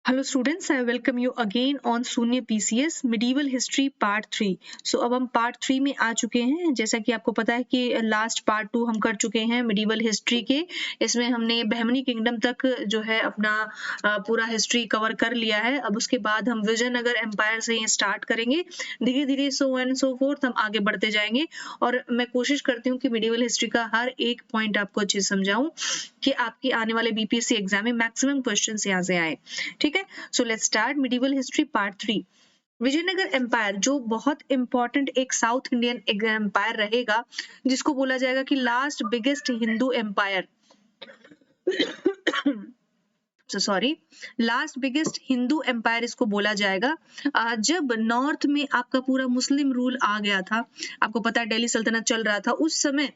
Hello students, I welcome you again on शून्य PCS medieval history part 3। सो अब हम part 3 में आ चुके हैं। जैसा कि आपको पता है कि लास्ट पार्ट 2 हम कर चुके हैं मिडिवल हिस्ट्री के। इसमें हमने बहमनी किंगडम तक जो है अपना पूरा हिस्ट्री कवर कर लिया है। अब उसके बाद हम विजयनगर एम्पायर से ही स्टार्ट करेंगे। धीरे धीरे सो एंड सो फोर्थ हम आगे बढ़ते जाएंगे और मैं कोशिश करती हूँ कि मिडिवल हिस्ट्री का हर एक पॉइंट आपको अच्छे से समझाऊं कि आपके आने वाले बीपीएससी एग्जाम में मैक्सिमम क्वेश्चन यहाँ से आए। ठीक है, so let's start medieval history part 3। Vijayanagara empire जो बहुत इंपॉर्टेंट एक साउथ इंडियन एम्पायर रहेगा, जिसको बोला जाएगा कि last biggest Hindu empire sorry, last biggest Hindu empire इसको बोला जाएगा। जब नॉर्थ में आपका पूरा मुस्लिम रूल आ गया था, आपको पता है दिल्ली सल्तनत चल रहा था उस समय,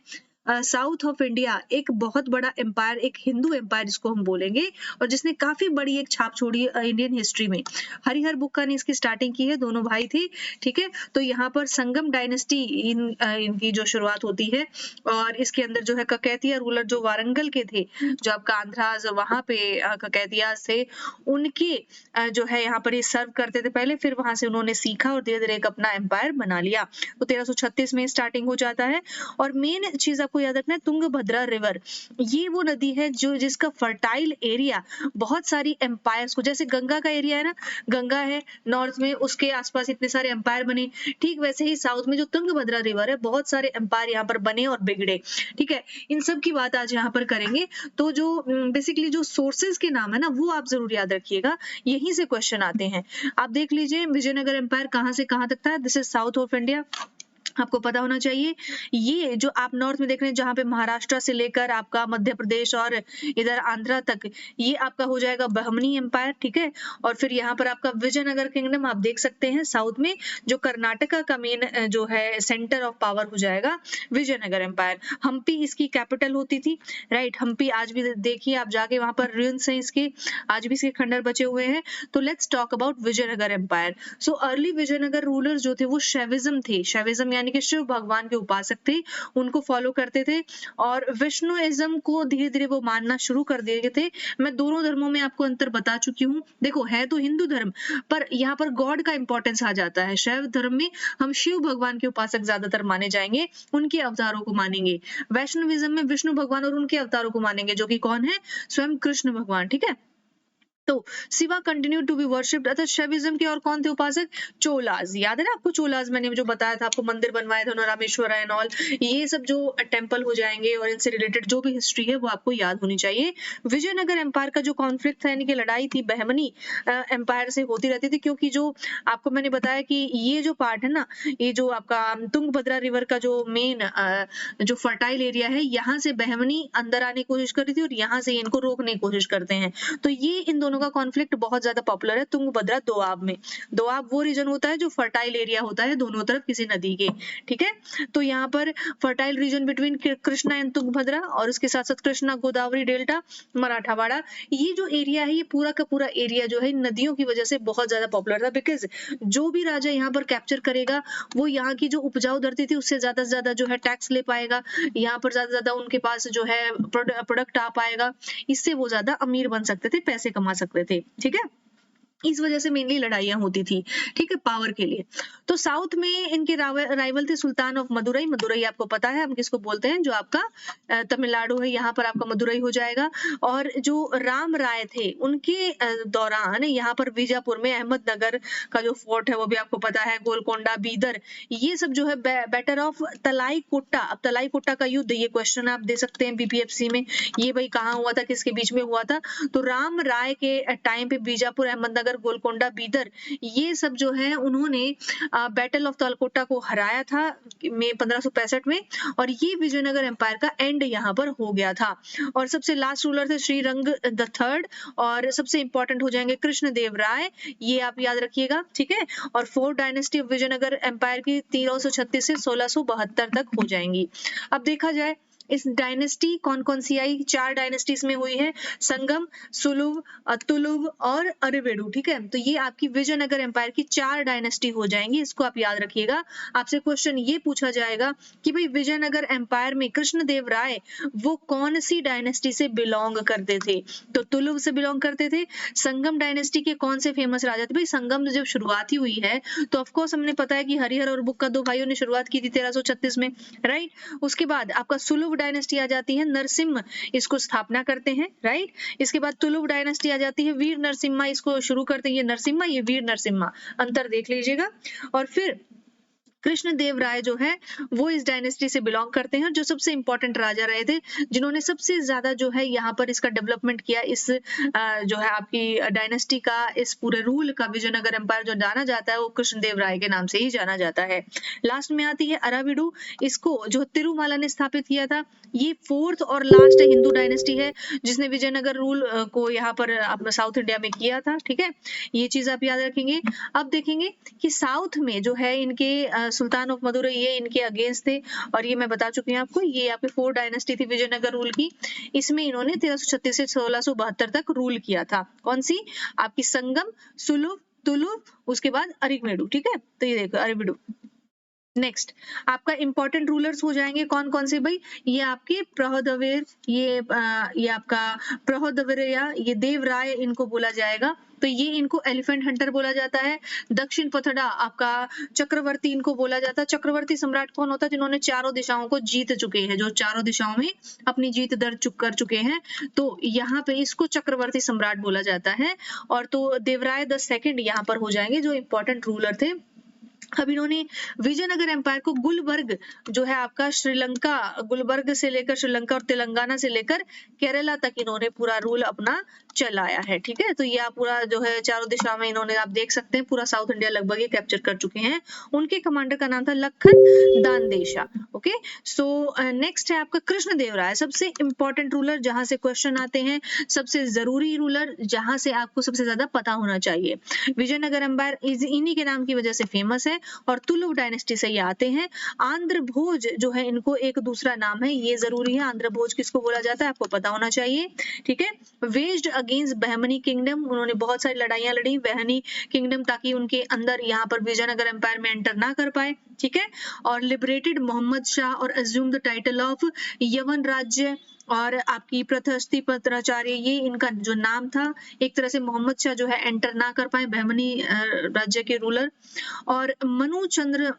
साउथ ऑफ इंडिया एक बहुत बड़ा एम्पायर, एक हिंदू एम्पायर जिसको हम बोलेंगे, और जिसने काफी बड़ी एक छाप छोड़ी इंडियन हिस्ट्री में। हरिहर बुक्का ने इसकी स्टार्टिंग की है, दोनों भाई थे। ठीक है, तो यहाँ पर संगम डायनेस्टी इनकी जो शुरुआत होती है, और इसके अंदर जो है ककैतिया रूलर जो वारंगल के थे, जो आपका आंध्राज वहां पे ककैतिया से, उनके जो है यहाँ पर ये सर्व करते थे पहले, फिर वहां से उन्होंने सीखा और धीरे धीरे एक अपना एम्पायर बना लिया। तो 1336 में स्टार्टिंग हो जाता है। और मेन चीज आपको याद रखना है, तुंगभद्रा रिवर, ये वो नदी है जो जिसका फर्टाइल एरिया बहुत सारी एम्पायर्स को, जैसे गंगा का एरिया है ना, गंगा है नॉर्थ में, उसके आसपास इतने सारे एम्पायर बने, ठीक वैसे ही साउथ में जो तुंगभद्रा रिवर है, बहुत सारे एम्पायर यहाँ पर बने और बिगड़े। ठीक है, इन सब की बात आज यहाँ पर करेंगे। तो जो बेसिकली जो सोर्सेज के नाम है ना, वो आप जरूर याद रखिएगा, यहीं से क्वेश्चन आते हैं। आप देख लीजिए विजयनगर एम्पायर कहाँ से कहाँ तक था। This is south of India, आपको पता होना चाहिए। ये जो आप नॉर्थ में देख रहे हैं, जहां पे महाराष्ट्र से लेकर आपका मध्य प्रदेश और इधर आंध्रा तक, ये आपका हो जाएगा बहमनी एम्पायर। ठीक है, और फिर यहाँ पर आपका विजयनगर किंगडम आप देख सकते हैं साउथ में, जो कर्नाटका का मेन जो है सेंटर ऑफ पावर हो जाएगा विजयनगर एम्पायर। हम्पी इसकी कैपिटल होती थी, राइट। हम्पी आज भी देखिए आप जाके, वहां पर रुइंस हैं इसके, आज भी इसके खंडर बचे हुए हैं। तो let's talk about Vijayanagara empire. So early Vijayanagara rulers जो थे वो शैविज्म थे। शैविज्म यानी कि शिव भगवान के उपासक थे, उनको फॉलो करते थे, और विष्णुइज्म को धीरे धीरे वो मानना शुरू कर दिए थे। मैं दोनों धर्मों में आपको अंतर बता चुकी हूँ। देखो, है तो हिंदू धर्म, पर यहाँ पर गॉड का इंपॉर्टेंस आ जाता है। शैव धर्म में हम शिव भगवान के उपासक ज्यादातर माने जाएंगे, उनके अवतारों को मानेंगे। वैष्णविज्म में विष्णु भगवान और उनके अवतारों को मानेंगे, जो कि कौन है? स्वयं कृष्ण भगवान। ठीक है, तो Shiva continue to be worshipped. अतः शैविज्म के और कौन थे उपासक? चोलाज। याद है ना आपको चोलाज, मैंने जो बताया था आपको, मंदिर बनवाए थे रामेश्वर एंड ऑल, ये सब जो टेम्पल हो जाएंगे, और इनसे रिलेटेड जो भी हिस्ट्री है वो आपको याद होनी चाहिए। विजयनगर एम्पायर का जो कॉन्फ्लिक्ट था, यानी कि लड़ाई थी, बहमनी एम्पायर से होती रहती थी, क्योंकि जो आपको मैंने बताया कि ये जो पार्ट है ना, ये जो आपका तुंगभद्रा रिवर का जो मेन जो फर्टाइल एरिया है, यहाँ से बहमनी अंदर आने की कोशिश कर रही थी, और यहाँ से इनको रोकने की कोशिश करते हैं। तो ये इन दोनों का कॉन्फ्लिक्ट बहुत ज्यादा पॉपुलर है तुंगभद्रा दोआब में। दोआब वो रीजन होता है जो फर्टाइल एरिया होता है दोनों तरफ किसी नदी के। ठीक है, तो यहाँ पर fertile region between Krishna and Tungabhadra, और उसके साथ साथ कृष्णा गोदावरी डेल्टा मराठावाड़ा, ये जो एरिया है, ये पूरा का पूरा एरिया जो है नदियों की वजह से बहुत ज्यादा पॉपुलर था। बिकॉज जो भी राजा यहाँ पर कैप्चर करेगा, वो यहाँ की जो उपजाऊ धरती थी उससे ज्यादा से ज्यादा जो है टैक्स ले पाएगा, यहाँ पर ज्यादा से ज्यादा उनके पास जो है प्रोडक्ट आ पाएगा, इससे वो ज्यादा अमीर बन सकते थे, पैसे कमा सकते थे। ठीक है, इस वजह से मेनली लड़ाइयां होती थी। ठीक है, पावर के लिए। तो साउथ में इनके राइवल थे सुल्तान ऑफ मदुरई। मदुरई आपको पता है हम किसको बोलते हैं, जो आपका तमिलनाडु है, यहाँ पर आपका मदुरई हो जाएगा। और जो राम राय थे, उनके दौरान यहाँ पर बीजापुर में अहमदनगर का जो फोर्ट है वो भी आपको पता है, गोलकोंडा, बीदर, ये सब जो है बेटर ऑफ तलाई कोट्टा। अब तलाई कोट्टा का युद्ध, ये क्वेश्चन आप दे सकते हैं बीपीएससी में, ये भाई कहाँ हुआ था, किसके बीच में हुआ था? तो राम राय के टाइम पे बीजापुर, अहमदनगर, गोलकोंडा, बीदर, ये सब जो है उन्होंने बैटल ऑफ तालकोटा को हराया था में 1565 में, और ये विजयनगर एम्पायर का एंड यहाँ पर हो गया था। और सबसे लास्ट रूलर थे श्रीरंग द थर्ड, और सबसे इंपॉर्टेंट हो जाएंगे कृष्णदेव राय, ये आप याद रखिएगा। ठीक है, और fourth dynasty of Vijayanagara empire की 1336 से 1672 तक हो जाएंगी। अब देखा जाए इस डायनेस्टी कौन कौन सी आई, 4 डायनेस्टीज में हुई है, संगम, सुलुभ, तुलुभ और अरिवेडु। ठीक है, तो ये आपकी विजयनगर एम्पायर की 4 डायनेस्टी हो जाएंगी, इसको आप याद रखिएगा। आपसे क्वेश्चन ये पूछा जाएगा कि भाई विजयनगर एम्पायर में कृष्णदेव राय वो कौन सी डायनेस्टी से बिलोंग करते थे, तो तुलुभ से बिलोंग करते थे। संगम डायनेस्टी के कौन से फेमस राजा थे, भाई संगम जब शुरुआत ही हुई है तो ऑफकोर्स हमने पता है कि हरिहर और बुक्का दो भाइयों ने शुरुआत की थी 1336 में, राइट। उसके बाद आपका सुलुभ डायनेस्टी आ जाती है, नरसिम्हा इसको स्थापना करते हैं, राइट। इसके बाद तुलुभ डायनेस्टी आ जाती है, वीर नरसिम्हा इसको शुरू करते हैं, ये नरसिम्हा ये वीर नरसिम्हा, अंतर देख लीजिएगा। और फिर कृष्णदेव राय जो है वो इस डायनेस्टी से बिलोंग करते हैं, जो सबसे इंपॉर्टेंट राजा रहे थे, जिन्होंने सबसे ज्यादा जो है यहाँ पर इसका डेवलपमेंट किया, इस जो है आपकी डायनेस्टी का, इस पूरे रूल का, विजयनगर एम्पायर जो जाना जाता है वो कृष्णदेव राय के नाम से ही जाना जाता है। लास्ट में आती है अराविडु, इसको जो तिरुमाला ने स्थापित किया था, ये 4th और लास्ट हिंदू डायनेस्टी है जिसने विजयनगर रूल को यहाँ पर अपना साउथ इंडिया में किया था। ठीक है, ये चीज आप याद रखेंगे। अब देखेंगे कि साउथ में जो है इनके सुल्तान ऑफ मदुरई ये इनके अगेंस्ट थे, और ये मैं बता चुकी हूँ आपको, ये आपकी 4 डायनेस्टी थी विजयनगर रूल की। इसमें इन्होंने 1336 से 1672 तक रूल किया था। कौन सी, आपकी संगम, सुलुभ, तुलुभ, उसके बाद अरिगमेडु। ठीक है, तो ये देखो अरिविडु। नेक्स्ट आपका इंपॉर्टेंट रूलर्स हो जाएंगे कौन कौन से, भाई ये आपके प्रहदवेर, ये आपका प्रहदवरया, ये देवराय इनको बोला जाएगा, तो ये इनको एलिफेंट हंटर बोला जाता है। दक्षिण पथड़ा आपका चक्रवर्ती इनको बोला जाता है। चक्रवर्ती सम्राट कौन होता है, जिन्होंने चारों दिशाओं को जीत चुके हैं, जो चारों दिशाओं में अपनी जीत दर्ज कर चुके हैं, तो यहाँ पे इसको चक्रवर्ती सम्राट बोला जाता है। और तो देवराय द सेकंड यहाँ पर हो जाएंगे, जो इंपॉर्टेंट रूलर थे। अब इन्होंने विजयनगर एम्पायर को गुलबर्ग जो है आपका श्रीलंका, गुलबर्ग से लेकर श्रीलंका और तेलंगाना से लेकर केरला तक इन्होंने पूरा रूल अपना चलाया है। ठीक है, तो ये आप पूरा जो है चारों दिशा में इन्होंने, आप देख सकते हैं पूरा साउथ इंडिया लगभग ये कैप्चर कर चुके हैं। उनके कमांडर का नाम था लखन दानदेशा। ओके, सो नेक्स्ट है आपका कृष्णदेव राय, सबसे इंपॉर्टेंट रूलर जहां से क्वेश्चन आते हैं, सबसे जरूरी रूलर जहां से आपको सबसे ज्यादा पता होना चाहिए। विजयनगर एम्पायर इन्हीं के नाम की वजह से फेमस है, और तुलुव डायनेस्टी से ये आते हैं। आंध्र भोज जो है इनको एक दूसरा नाम है, ये जरूरी है, आंध्र भोज किसको बोला जाता है आपको पता होना चाहिए। ठीक है, वेज्ड अगेंस्ट बहमनी किंगडम, उन्होंने बहुत सारी लड़ाइयां लड़ी बहमनी किंगडम, ताकि उनके अंदर यहाँ पर विजयनगर एम्पायर में एंटर ना कर पाए। ठीक है, और लिबरेटेड मोहम्मद शाह और अज्यूम द टाइटल ऑफ यवन राज्य, और आपकी प्रथस्ति पत्राचार्य ये इनका जो नाम था। एक तरह से मोहम्मद शाह जो है एंटर ना कर पाए, बहमनी राज्य के रूलर। और मनु चंद्र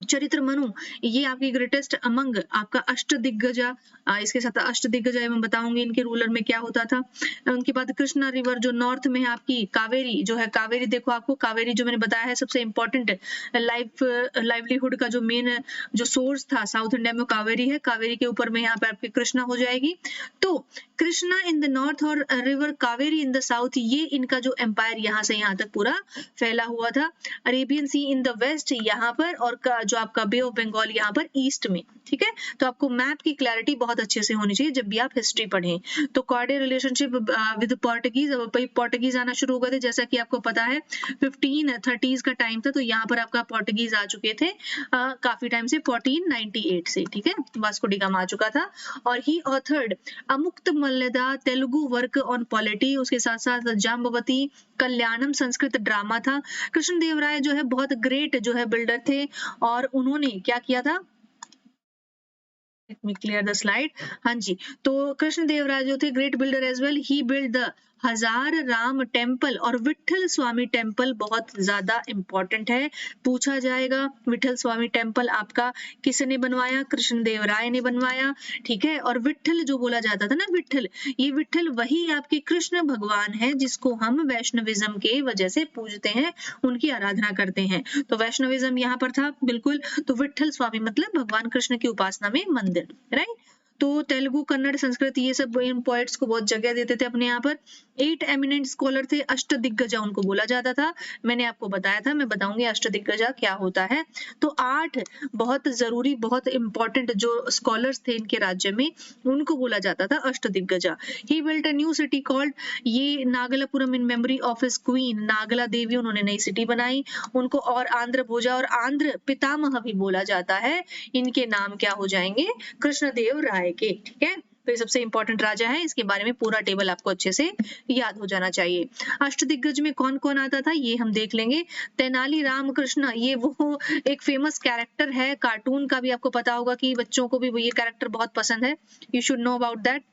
चरित्र मनु, ये आपकी ग्रेटेस्ट अमंग आपका अष्ट दिग्गजा, इसके साथ अष्ट दिग्गजा मैं बताऊंगी इनके रूलर में क्या होता था। उनके बाद कृष्णा रिवर जो नॉर्थ में है आपकी, कावेरी जो है, कावेरी देखो आपको, कावेरी जो मैंने बताया है सबसे इंपॉर्टेंट लाइवलीहुड का जो मेन जो सोर्स था साउथ इंडिया में, कावेरी है। कावेरी के ऊपर में यहाँ पे आपकी कृष्णा हो जाएगी। तो कृष्णा इन द नॉर्थ और river Kaveri in the south, ये इनका जो एम्पायर यहाँ से यहाँ तक पूरा फैला हुआ था। Arabian sea in the west यहाँ पर, और जो आपका बे ऑफ बंगाल यहाँ पर ईस्ट में। ठीक है, तो आपको मैप की क्लैरिटी बहुत अच्छे से होनी चाहिए जब भी आप हिस्ट्री पढ़ें। तो cordial relationship with Portuguese, Portuguese आना शुरू हो गए थे, जैसा कि आपको पता है 1530s का टाइम था, तो यहाँ पर आपका पोर्टुगीज आ चुके थे काफी टाइम से, 1498 से। ठीक है, वास्को डी गामा आ चुका था। और he authored Amuktamalyada Telugu work on polity, उसके साथ साथ जाम्बवती कल्याणम संस्कृत ड्रामा था। कृष्णदेव राय जो है बहुत ग्रेट जो है बिल्डर थे, और उन्होंने क्या किया था, let me clear the slide. हाँ जी, तो कृष्णदेव राय जो थे great builder as well, he build the Hazara Rama temple और विठल स्वामी टेम्पल, बहुत ज्यादा इंपॉर्टेंट है, पूछा जाएगा। विठल स्वामी टेम्पल आपका किसने बनवाया, कृष्णदेव राय ने बनवाया। ठीक है, और विठल जो बोला जाता था ना, विठल, ये विठल वही आपके कृष्ण भगवान है जिसको हम वैष्णविज्म के वजह से पूजते हैं, उनकी आराधना करते हैं। तो वैष्णविज्म यहाँ पर था बिल्कुल। तो विठल स्वामी मतलब भगवान कृष्ण की उपासना में मंदिर, राइट। तो तेलुगु, कन्नड़, संस्कृत ये सब इन पोएट्स को बहुत जगह देते थे अपने यहाँ पर। 8 एमिनेंट स्कॉलर थे, अष्ट दिग्गजा उनको बोला जाता था। मैंने आपको बताया था, मैं बताऊंगी अष्ट दिग्गजा क्या होता है। तो 8 बहुत जरूरी, बहुत इंपॉर्टेंट जो स्कॉलर्स थे इनके राज्य में, उनको बोला जाता था Ashta Diggaja. He built a new city called, ये Nagalapuram in memory of his queen, Nagala Devi उन्होंने नई सिटी बनाई उनको। और आंध्र भोजा और आंध्र पितामह भी बोला जाता है, इनके नाम क्या हो जाएंगे, कृष्णदेव राय देवराय के, ठीक है। तो ये सबसे इंपॉर्टेंट राजा है, इसके बारे में पूरा टेबल आपको अच्छे से याद हो जाना चाहिए। अष्टदिग्गज में कौन कौन आता था ये हम देख लेंगे। तेनाली रामकृष्ण, ये वो एक फेमस कैरेक्टर है, कार्टून का भी आपको पता होगा कि बच्चों को भी ये कैरेक्टर बहुत पसंद है, you should know about that,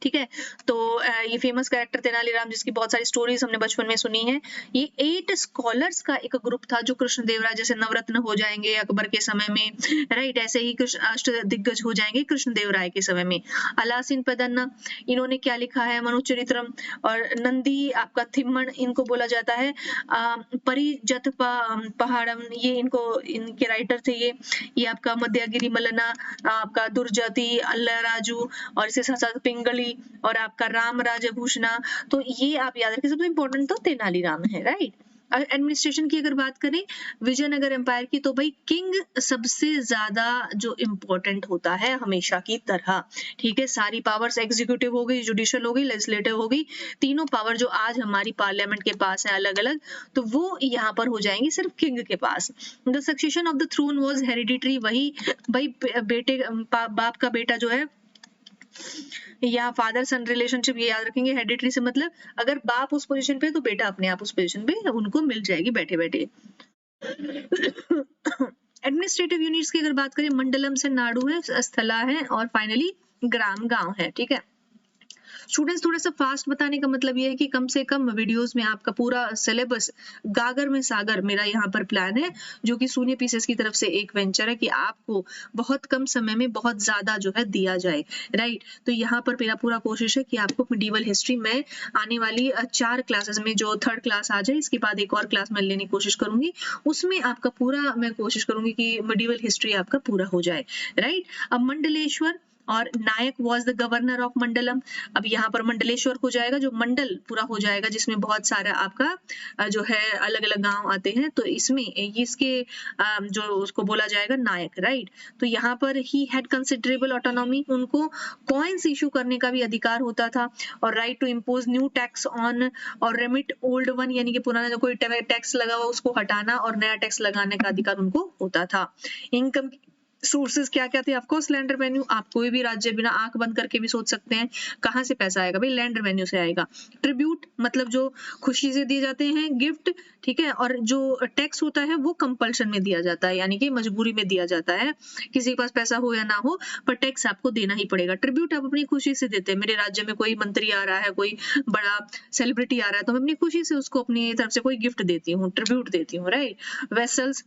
ठीक है। तो ये फेमस कैरेक्टर तेनालीराम, जिसकी बहुत सारी स्टोरीज हमने बचपन में सुनी है। ये 8 स्कॉलर्स का एक ग्रुप था जो कृष्णदेवराय जैसे नवरत्न हो जाएंगे अकबर के समय में, राइट, ऐसे ही कृष्ण अष्ट दिग्गज हो जाएंगे कृष्णदेवराय के समय में। अलासीन प्रदन्ना, इन्होंने क्या लिखा है, मनुचरित्रम, और नंदी आपका थिम्मन, इनको बोला जाता है परिजत पहाड़म, ये इनके राइटर थे ये आपका मध्यगिरी मल्लना, आपका दुर्जति, अल्लाराजू, और इसके साथ साथ पिंगली और आपका राम राजभूषणा। तो ये आप याद रखिए, सबसे इंपॉर्टेंट तो तेनालीराम है, राइट। एडमिनिस्ट्रेशन की अगर बात करें विजयनगर एम्पायर की, तो भाई किंग सबसे ज्यादा जो इम्पोर्टेंट होता है हमेशा की तरह, ठीक है। सारी पावर्स एग्जीक्यूटिव हो गई, जुडिशियल हो गई, लेजिस्लेटिव हो गई, तीनों पावर जो आज हमारी पार्लियामेंट के पास है अलग अलग, तो वो यहाँ पर हो जाएंगी सिर्फ किंग के पास। The succession of the throne was hereditary, वही भाई बेटे बाप का बेटा जो है, या फादर सन रिलेशनशिप, ये याद रखेंगे। हेरिडिटरी से मतलब अगर बाप उस पोजीशन पे तो बेटा अपने आप उस पोजीशन पे उनको मिल जाएगी बैठे बैठे। एडमिनिस्ट्रेटिव यूनिट्स की अगर बात करें, मंडलम से नाडु है, स्थला है, और फाइनली ग्राम गांव है, ठीक है। स्टूडेंट्स थोड़ा सा फास्ट बताने का मतलब ये है कि कम से कम वीडियोस में आपका पूरा सिलेबस गागर में सागर मेरा यहाँ पर प्लान है, जो कि शून्य पीसेस की तरफ से एक वेंचर है कि आपको बहुत कम समय में बहुत ज्यादा जो है दिया जाए, राइट। तो यहाँ पर मेरा पूरा कोशिश है कि आपको मिडिवल हिस्ट्री में आने वाली 4 क्लासेस में, जो 3rd क्लास आ जाए, इसके बाद एक और क्लास में लेने की कोशिश करूंगी, उसमें आपका पूरा मैं कोशिश करूंगी कि मिडिवल हिस्ट्री आपका पूरा हो जाए, राइट। अब मंडलेश्वर और नायक वाज द गवर्नर ऑफ मंडलम, अब यहाँ पर मंडलेश्वर हो जाएगा, जो मंडल पूरा हो जाएगा, जिसमें बहुत सारा आपका जो है अलग अलग गांव आते हैं, तो इसमें इसके जो उसको बोला जाएगा नायक, राइट। तो यहाँ पर ही हैड कंसिडरेबल ऑटोनॉमी, उनको कॉइन्स इशू करने का भी अधिकार होता था, और right to impose new tax on और रेमिट ओल्ड वन, यानी कि पुराना जो कोई टैक्स लगा हुआ उसको हटाना और नया टैक्स लगाने का अधिकार उनको होता था। इनकम सोर्सेज क्या क्या थे, ऑफकोर्स लैंड रेवेन्यू, आप कोई भी राज्य बिना आंख बंद करके भी सोच सकते हैं कहां से पैसा आएगा, भाई लैंड रेवेन्यू से आएगा। ट्रिब्यूट मतलब जो खुशी से दिए जाते हैं, गिफ्ट, ठीक है। और जो टैक्स होता है वो कंपल्शन में दिया जाता है, यानी कि मजबूरी में दिया जाता है, किसी के पास पैसा हो या ना हो, पर टैक्स आपको देना ही पड़ेगा। ट्रिब्यूट आप अपनी खुशी से देते हैं, मेरे राज्य में कोई मंत्री आ रहा है, कोई बड़ा सेलिब्रिटी आ रहा है, तो मैं अपनी खुशी से उसको अपनी तरफ से कोई गिफ्ट देती हूँ, ट्रिब्यूट देती हूँ, right. Vessels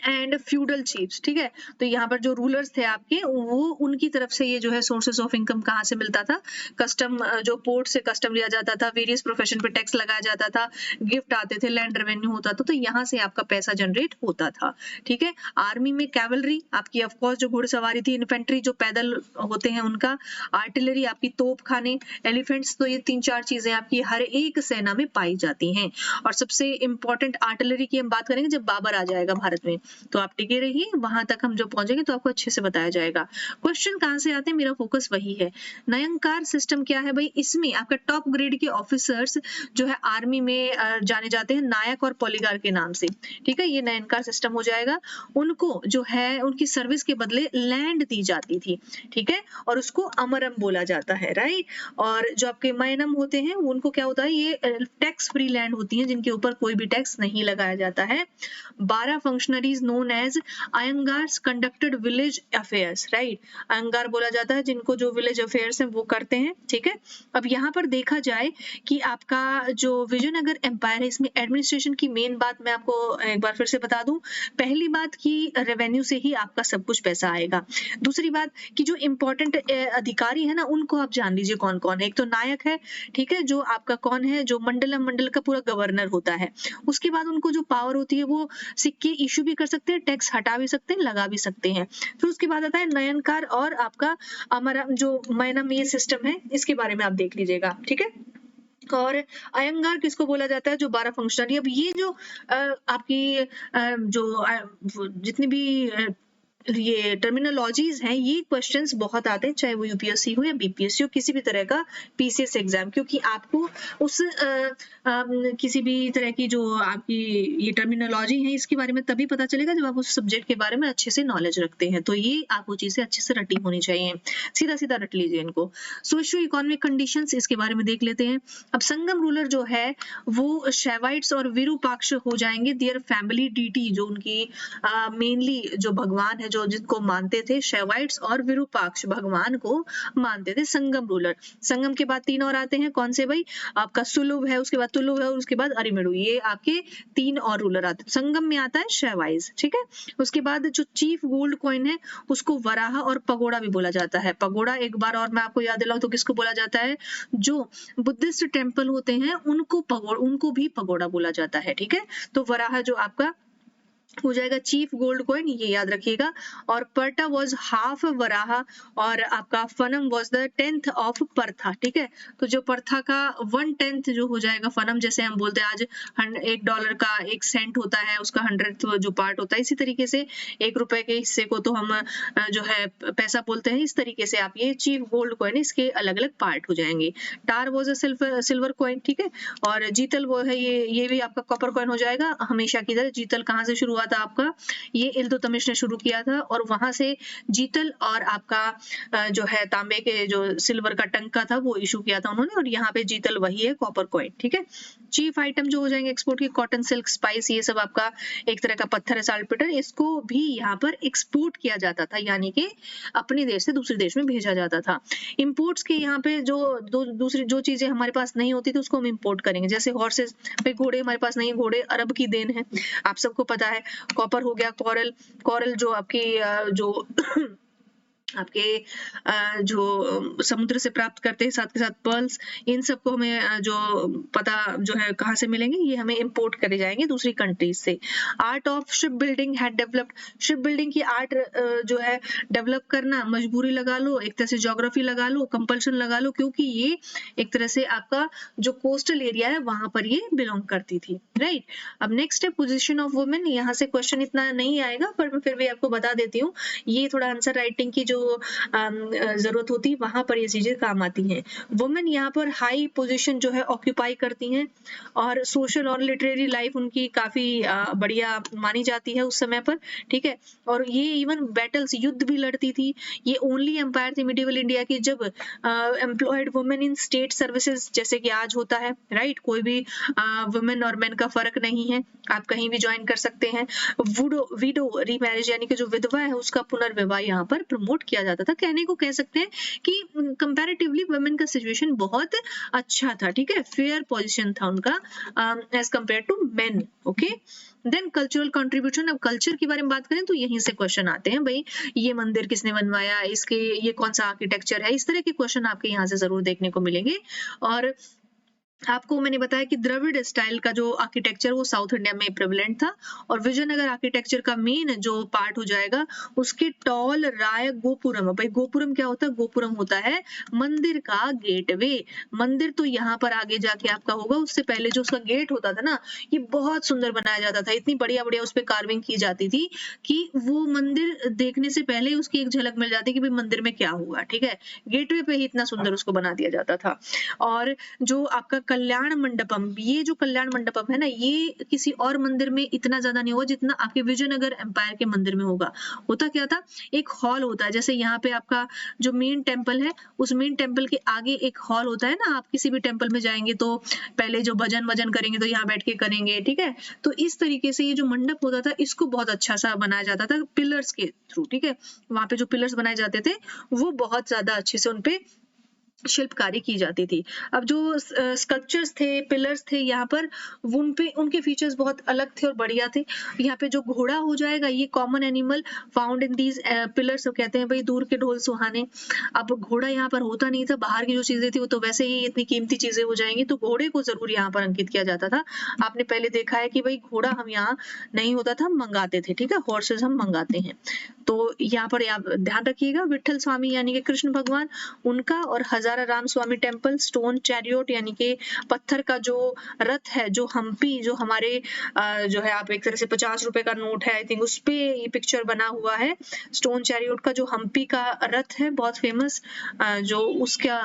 and feudal chiefs, ठीक है। तो यहाँ पर जो रूलर्स थे आपके, वो उनकी तरफ से ये जो है सोर्सेस ऑफ इनकम कहाँ से मिलता था, कस्टम, जो पोर्ट से कस्टम लिया जाता था, वेरियस प्रोफेशन पे टैक्स लगाया जाता था, गिफ्ट आते थे, लैंड रेवेन्यू होता था, तो यहाँ से आपका पैसा जनरेट होता था, ठीक है। आर्मी में कैवलरी आपकी, ऑफकोर्स जो घुड़सवारी थी, इन्फेंट्री जो पैदल होते हैं उनका, आर्टिलरी आपकी तोप खाने, एलिफेंट्स, तो ये 3-4 चीजें आपकी हर एक सेना में पाई जाती हैं। और सबसे इंपॉर्टेंट आर्टिलरी की हम बात करेंगे जब बाबर आ जाएगा भारत में, तो आप टिके रहिए, वहां तक हम जब पहुंचेंगे तो आपको अच्छे से बताया जाएगा। क्वेश्चन कहां से आते हैं, मेरा फोकस वही है। नयनकार सिस्टम क्या है भाई, इसमें आपका टॉप ग्रेड के ऑफिसर्स जो है आर्मी में जाने जाते हैं नायक और पॉलीगार के नाम से, ठीक है। ये नयनकार सिस्टम हो जाएगा। उनको जो है उनकी सर्विस के बदले लैंड दी जाती थी, ठीक है, और उसको अमरम बोला जाता है, राइट। और जो आपके मयनम होते हैं उनको क्या होता है, ये टैक्स फ्री लैंड होती है जिनके ऊपर कोई भी टैक्स नहीं लगाया जाता है। 12 functionaries known as Ayangars conducted village affairs, right. Ayangar बोला जाता है जिनको जो विलेज अफेयर्स हैं वो करते हैं, ठीक है। अब यहाँ पर देखा जाए कि आपका जो विजयनगर एम्पायर है, इसमें एडमिनिस्ट्रेशन की मेन बात मैं आपको एक बार फिर से बता दूं। पहली बात कि रेवेन्यू से ही आपका सब कुछ पैसा आएगा। दूसरी बात कि जो इम्पोर्टेंट अधिकारी है ना, उनको आप जान लीजिए कौन कौन है। एक तो नायक है, ठीक है, जो आपका कौन है, जो मंडल का पूरा गवर्नर होता है। उसके बाद उनको जो पावर होती है, वो सिक्के इशू भी कर सकते हैं, टैक्स हटा भी सकते हैं, लगा भी सकते हैं। फिर उसके बाद आता है नयनकार और आपका हमारा जो मयनम, ये सिस्टम है, इसके बारे में आप देख लीजिएगा, ठीक है। और अयंगार किसको बोला जाता है, जो 12 फंक्शनरी। अब ये जो आपकी जो जितनी भी ये टर्मिनोलॉजीज हैं, ये क्वेश्चंस बहुत आते हैं, चाहे वो यूपीएससी हो या बीपीएससी हो, किसी भी तरह का पीसीएस एग्जाम, क्योंकि आपको उस किसी भी तरह की जो आपकी ये टर्मिनोलॉजी है इसके बारे में तभी पता चलेगा जब आप उस सब्जेक्ट के बारे में अच्छे से नॉलेज रखते हैं। तो ये आपको चीजें अच्छे से रटी होनी चाहिए, सीधा सीधा रट लीजिए इनको। सोशियो इकोनॉमिक कंडीशंस, इसके बारे में देख लेते हैं। अब संगम रूलर जो है वो शैवाइट्स और विरूपाक्ष हो जाएंगे। देयर फैमिली डीटी, जो उनकी मेनली जो भगवान है, जो जिनको मानते थे, शैवाइट्स और विरूपाक्ष भगवान को मानते थे संगम रूलर। संगम के बाद 3 और आते हैं, कौन से भाई? आपका सुलभ है, उसके बाद तुलुभ है और उसके बाद अरिमेडु। ये आपके 3 और रूलर आते हैं। संगम में आता है शैवाइज, ठीक है। उसके बाद जो चीफ गोल्ड कॉइन है उसको वराह और पगोड़ा भी बोला जाता है। पगोड़ा एक बार और मैं आपको याद दिलाऊं तो किसको बोला जाता है? जो बुद्धिस्ट टेम्पल होते हैं उनको भी पगोड़ा बोला जाता है, ठीक है। तो वराह जो आपका हो जाएगा चीफ गोल्ड कॉइन, ये याद रखिएगा। और पर्टा वाज हाफ वराहा और आपका fanam was the 10th of पर्था, ठीक है। तो जो पर्था का 1/10 जो हो जाएगा फनम, जैसे हम बोलते हैं आज $1 का 1 सेंट होता है, उसका 100th जो पार्ट होता है, इसी तरीके से 1 रुपए के हिस्से को तो हम जो है पैसा बोलते हैं। इस तरीके से आप ये चीफ गोल्ड कॉइन, इसके अलग अलग पार्ट हो जाएंगे। टार वाज अ सिल्वर कॉइन, ठीक है। और जीतल वो है, ये भी आपका कॉपर कॉइन हो जाएगा हमेशा की तरह। जीतल कहाँ से शुरू हुआ था आपका? ये इल्तुतमिश ने शुरू किया था और वहां से जीतल और आपका जो है तांबे के जो सिल्वर का टंका था वो इशू किया था उन्होंने, और यहाँ पे जीतल वही है, कॉपर कॉइन, ठीक है। चीफ आइटम जो हो जाएंगे एक्सपोर्ट की, कॉटन, सिल्क, स्पाइस, ये सब आपका एक तरह का पत्थर है, साल्टपेटर। इसको भी यहाँ पर एक्सपोर्ट किया जाता था, यानी कि अपने देश से दूसरे देश में भेजा जाता था। इंपोर्ट्स के यहाँ पे जो दूसरी जो चीजें हमारे पास नहीं होती थी उसको हम इंपोर्ट करेंगे, जैसे हॉर्सेस पे, घोड़े हमारे पास नहीं है, घोड़े अरब की देन है, आप सबको पता है। कॉपर हो गया, कोरल, कोरल जो आपकी जो आपके जो समुद्र से प्राप्त करते हैं, साथ के साथ पर्ल्स, इन सबको हमें जो पता जो है कहाँ से मिलेंगे, ये हमें इंपोर्ट करे जाएंगे दूसरी कंट्रीज से। Art of ship building had developed, ship building की आर्ट जो है डेवलप करना, मजबूरी लगा लो, एक तरह से ज्योग्राफी लगा लो, कंपल्शन लगा लो, क्योंकि ये एक तरह से आपका जो कोस्टल एरिया है वहां पर ये बिलोंग करती थी, राइट। अब नेक्स्ट है पोजीशन ऑफ वुमेन। यहाँ से क्वेश्चन इतना नहीं आएगा पर मैं फिर भी आपको बता देती हूँ, ये थोड़ा आंसर राइटिंग की जो जरूरत होती है वहां पर ये चीजें काम आती हैं। वुमेन यहाँ पर हाई पोजीशन जो है ऑक्यूपाई करती हैं और सोशल और लिटरेरी लाइफ उनकी काफी बढ़िया मानी जाती है उस समय पर, ठीक है। और ये इवन बैटल्स, युद्ध भी लड़ती थी। ये ओनली एम्पायर थी मिडिवल इंडिया की जब employed women in state services, जैसे कि आज होता है, राइट। कोई भी वुमेन और मेन का फर्क नहीं है, आप कहीं भी ज्वाइन कर सकते हैं। विडो रीमैरिज, यानी कि जो विधवा है उसका पुनर्विवाह यहाँ पर प्रमोट किया जाता था। कहने को कह सकते हैं कि कंपैरेटिवली वुमेन का सिचुएशन बहुत अच्छा था, ठीक है, फेयर पोजीशन था उनका as compare to men, okay. Then cultural contribution. अब कल्चर के बारे में बात करें तो यहीं से क्वेश्चन आते हैं, भाई ये मंदिर किसने बनवाया, इसके ये कौन सा आर्किटेक्चर है, इस तरह के क्वेश्चन आपके यहाँ से जरूर देखने को मिलेंगे। और आपको मैंने बताया कि द्रविड़ स्टाइल का जो आर्किटेक्चर वो साउथ इंडिया में प्रेवलेंट था। और विजयनगर आर्किटेक्चर का मेन जो पार्ट हो जाएगा उसके टॉल राय गोपुरम। भाई गोपुरम क्या होता है? गोपुरम होता है मंदिर का गेटवे। मंदिर तो यहाँ पर आगे जाके आपका होगा, उससे पहले जो उसका गेट होता था ना, ये बहुत सुंदर बनाया जाता था, इतनी बढ़िया बढ़िया उस पर कार्विंग की जाती थी कि वो मंदिर देखने से पहले ही उसकी एक झलक मिल जाती कि भाई मंदिर में क्या हुआ, ठीक है। गेटवे पे ही इतना सुंदर उसको बना दिया जाता था। और जो आपका कल्याण मंडपम, ये जो कल्याण मंडपम है ना, ये किसी और मंदिर में इतना ज्यादा नहीं होगा जितना आपके विजयनगर एम्पायर के मंदिर में होगा। होता क्या था, एक हॉल होता है, जैसे यहाँ पे आपका जो मेन टेम्पल है उस मेन टेम्पल के आगे एक हॉल होता है ना। आप किसी भी टेम्पल में जाएंगे तो पहले जो भजन वजन करेंगे तो यहाँ बैठ के करेंगे, ठीक है। तो इस तरीके से ये जो मंडप होता था इसको बहुत अच्छा सा बनाया जाता था पिलर्स के थ्रू, ठीक है। वहां पे जो पिलर्स बनाए जाते थे वो बहुत ज्यादा अच्छे से उनपे शिल्पकारी की जाती थी। अब जो स्कल्पचर्स थे, पिलर्स थे, यहाँ पर उनपे उनके फीचर्स बहुत अलग थे और बढ़िया थे। यहाँ पे जो घोड़ा हो जाएगा ये common animal found in these pillars, कहते हैं भाई दूर के ढोल सुहाने। अब घोड़ा यहाँ पर होता नहीं था, बाहर की जो चीजें थी वो तो वैसे ही इतनी कीमती चीजें हो जाएंगी, तो घोड़े को जरूर यहाँ पर अंकित किया जाता था। आपने पहले देखा है कि भाई घोड़ा हम यहाँ नहीं होता था, हम मंगाते थे, ठीक है, हॉर्सेस हम मंगाते हैं। तो यहाँ पर आप ध्यान रखिएगा, विठल स्वामी यानी कि कृष्ण भगवान, उनका और Hazara Banjara Ramaswamy temple, stone chariot यानी कि पत्थर का जो रथ है, जो हम्पी जो हमारे जो है आप एक तरह से 50 रुपए का नोट है आई थिंक, उस पे ये पिक्चर बना हुआ है। स्टोन चैरियोट का जो हम्पी का रथ है बहुत फेमस, जो उसका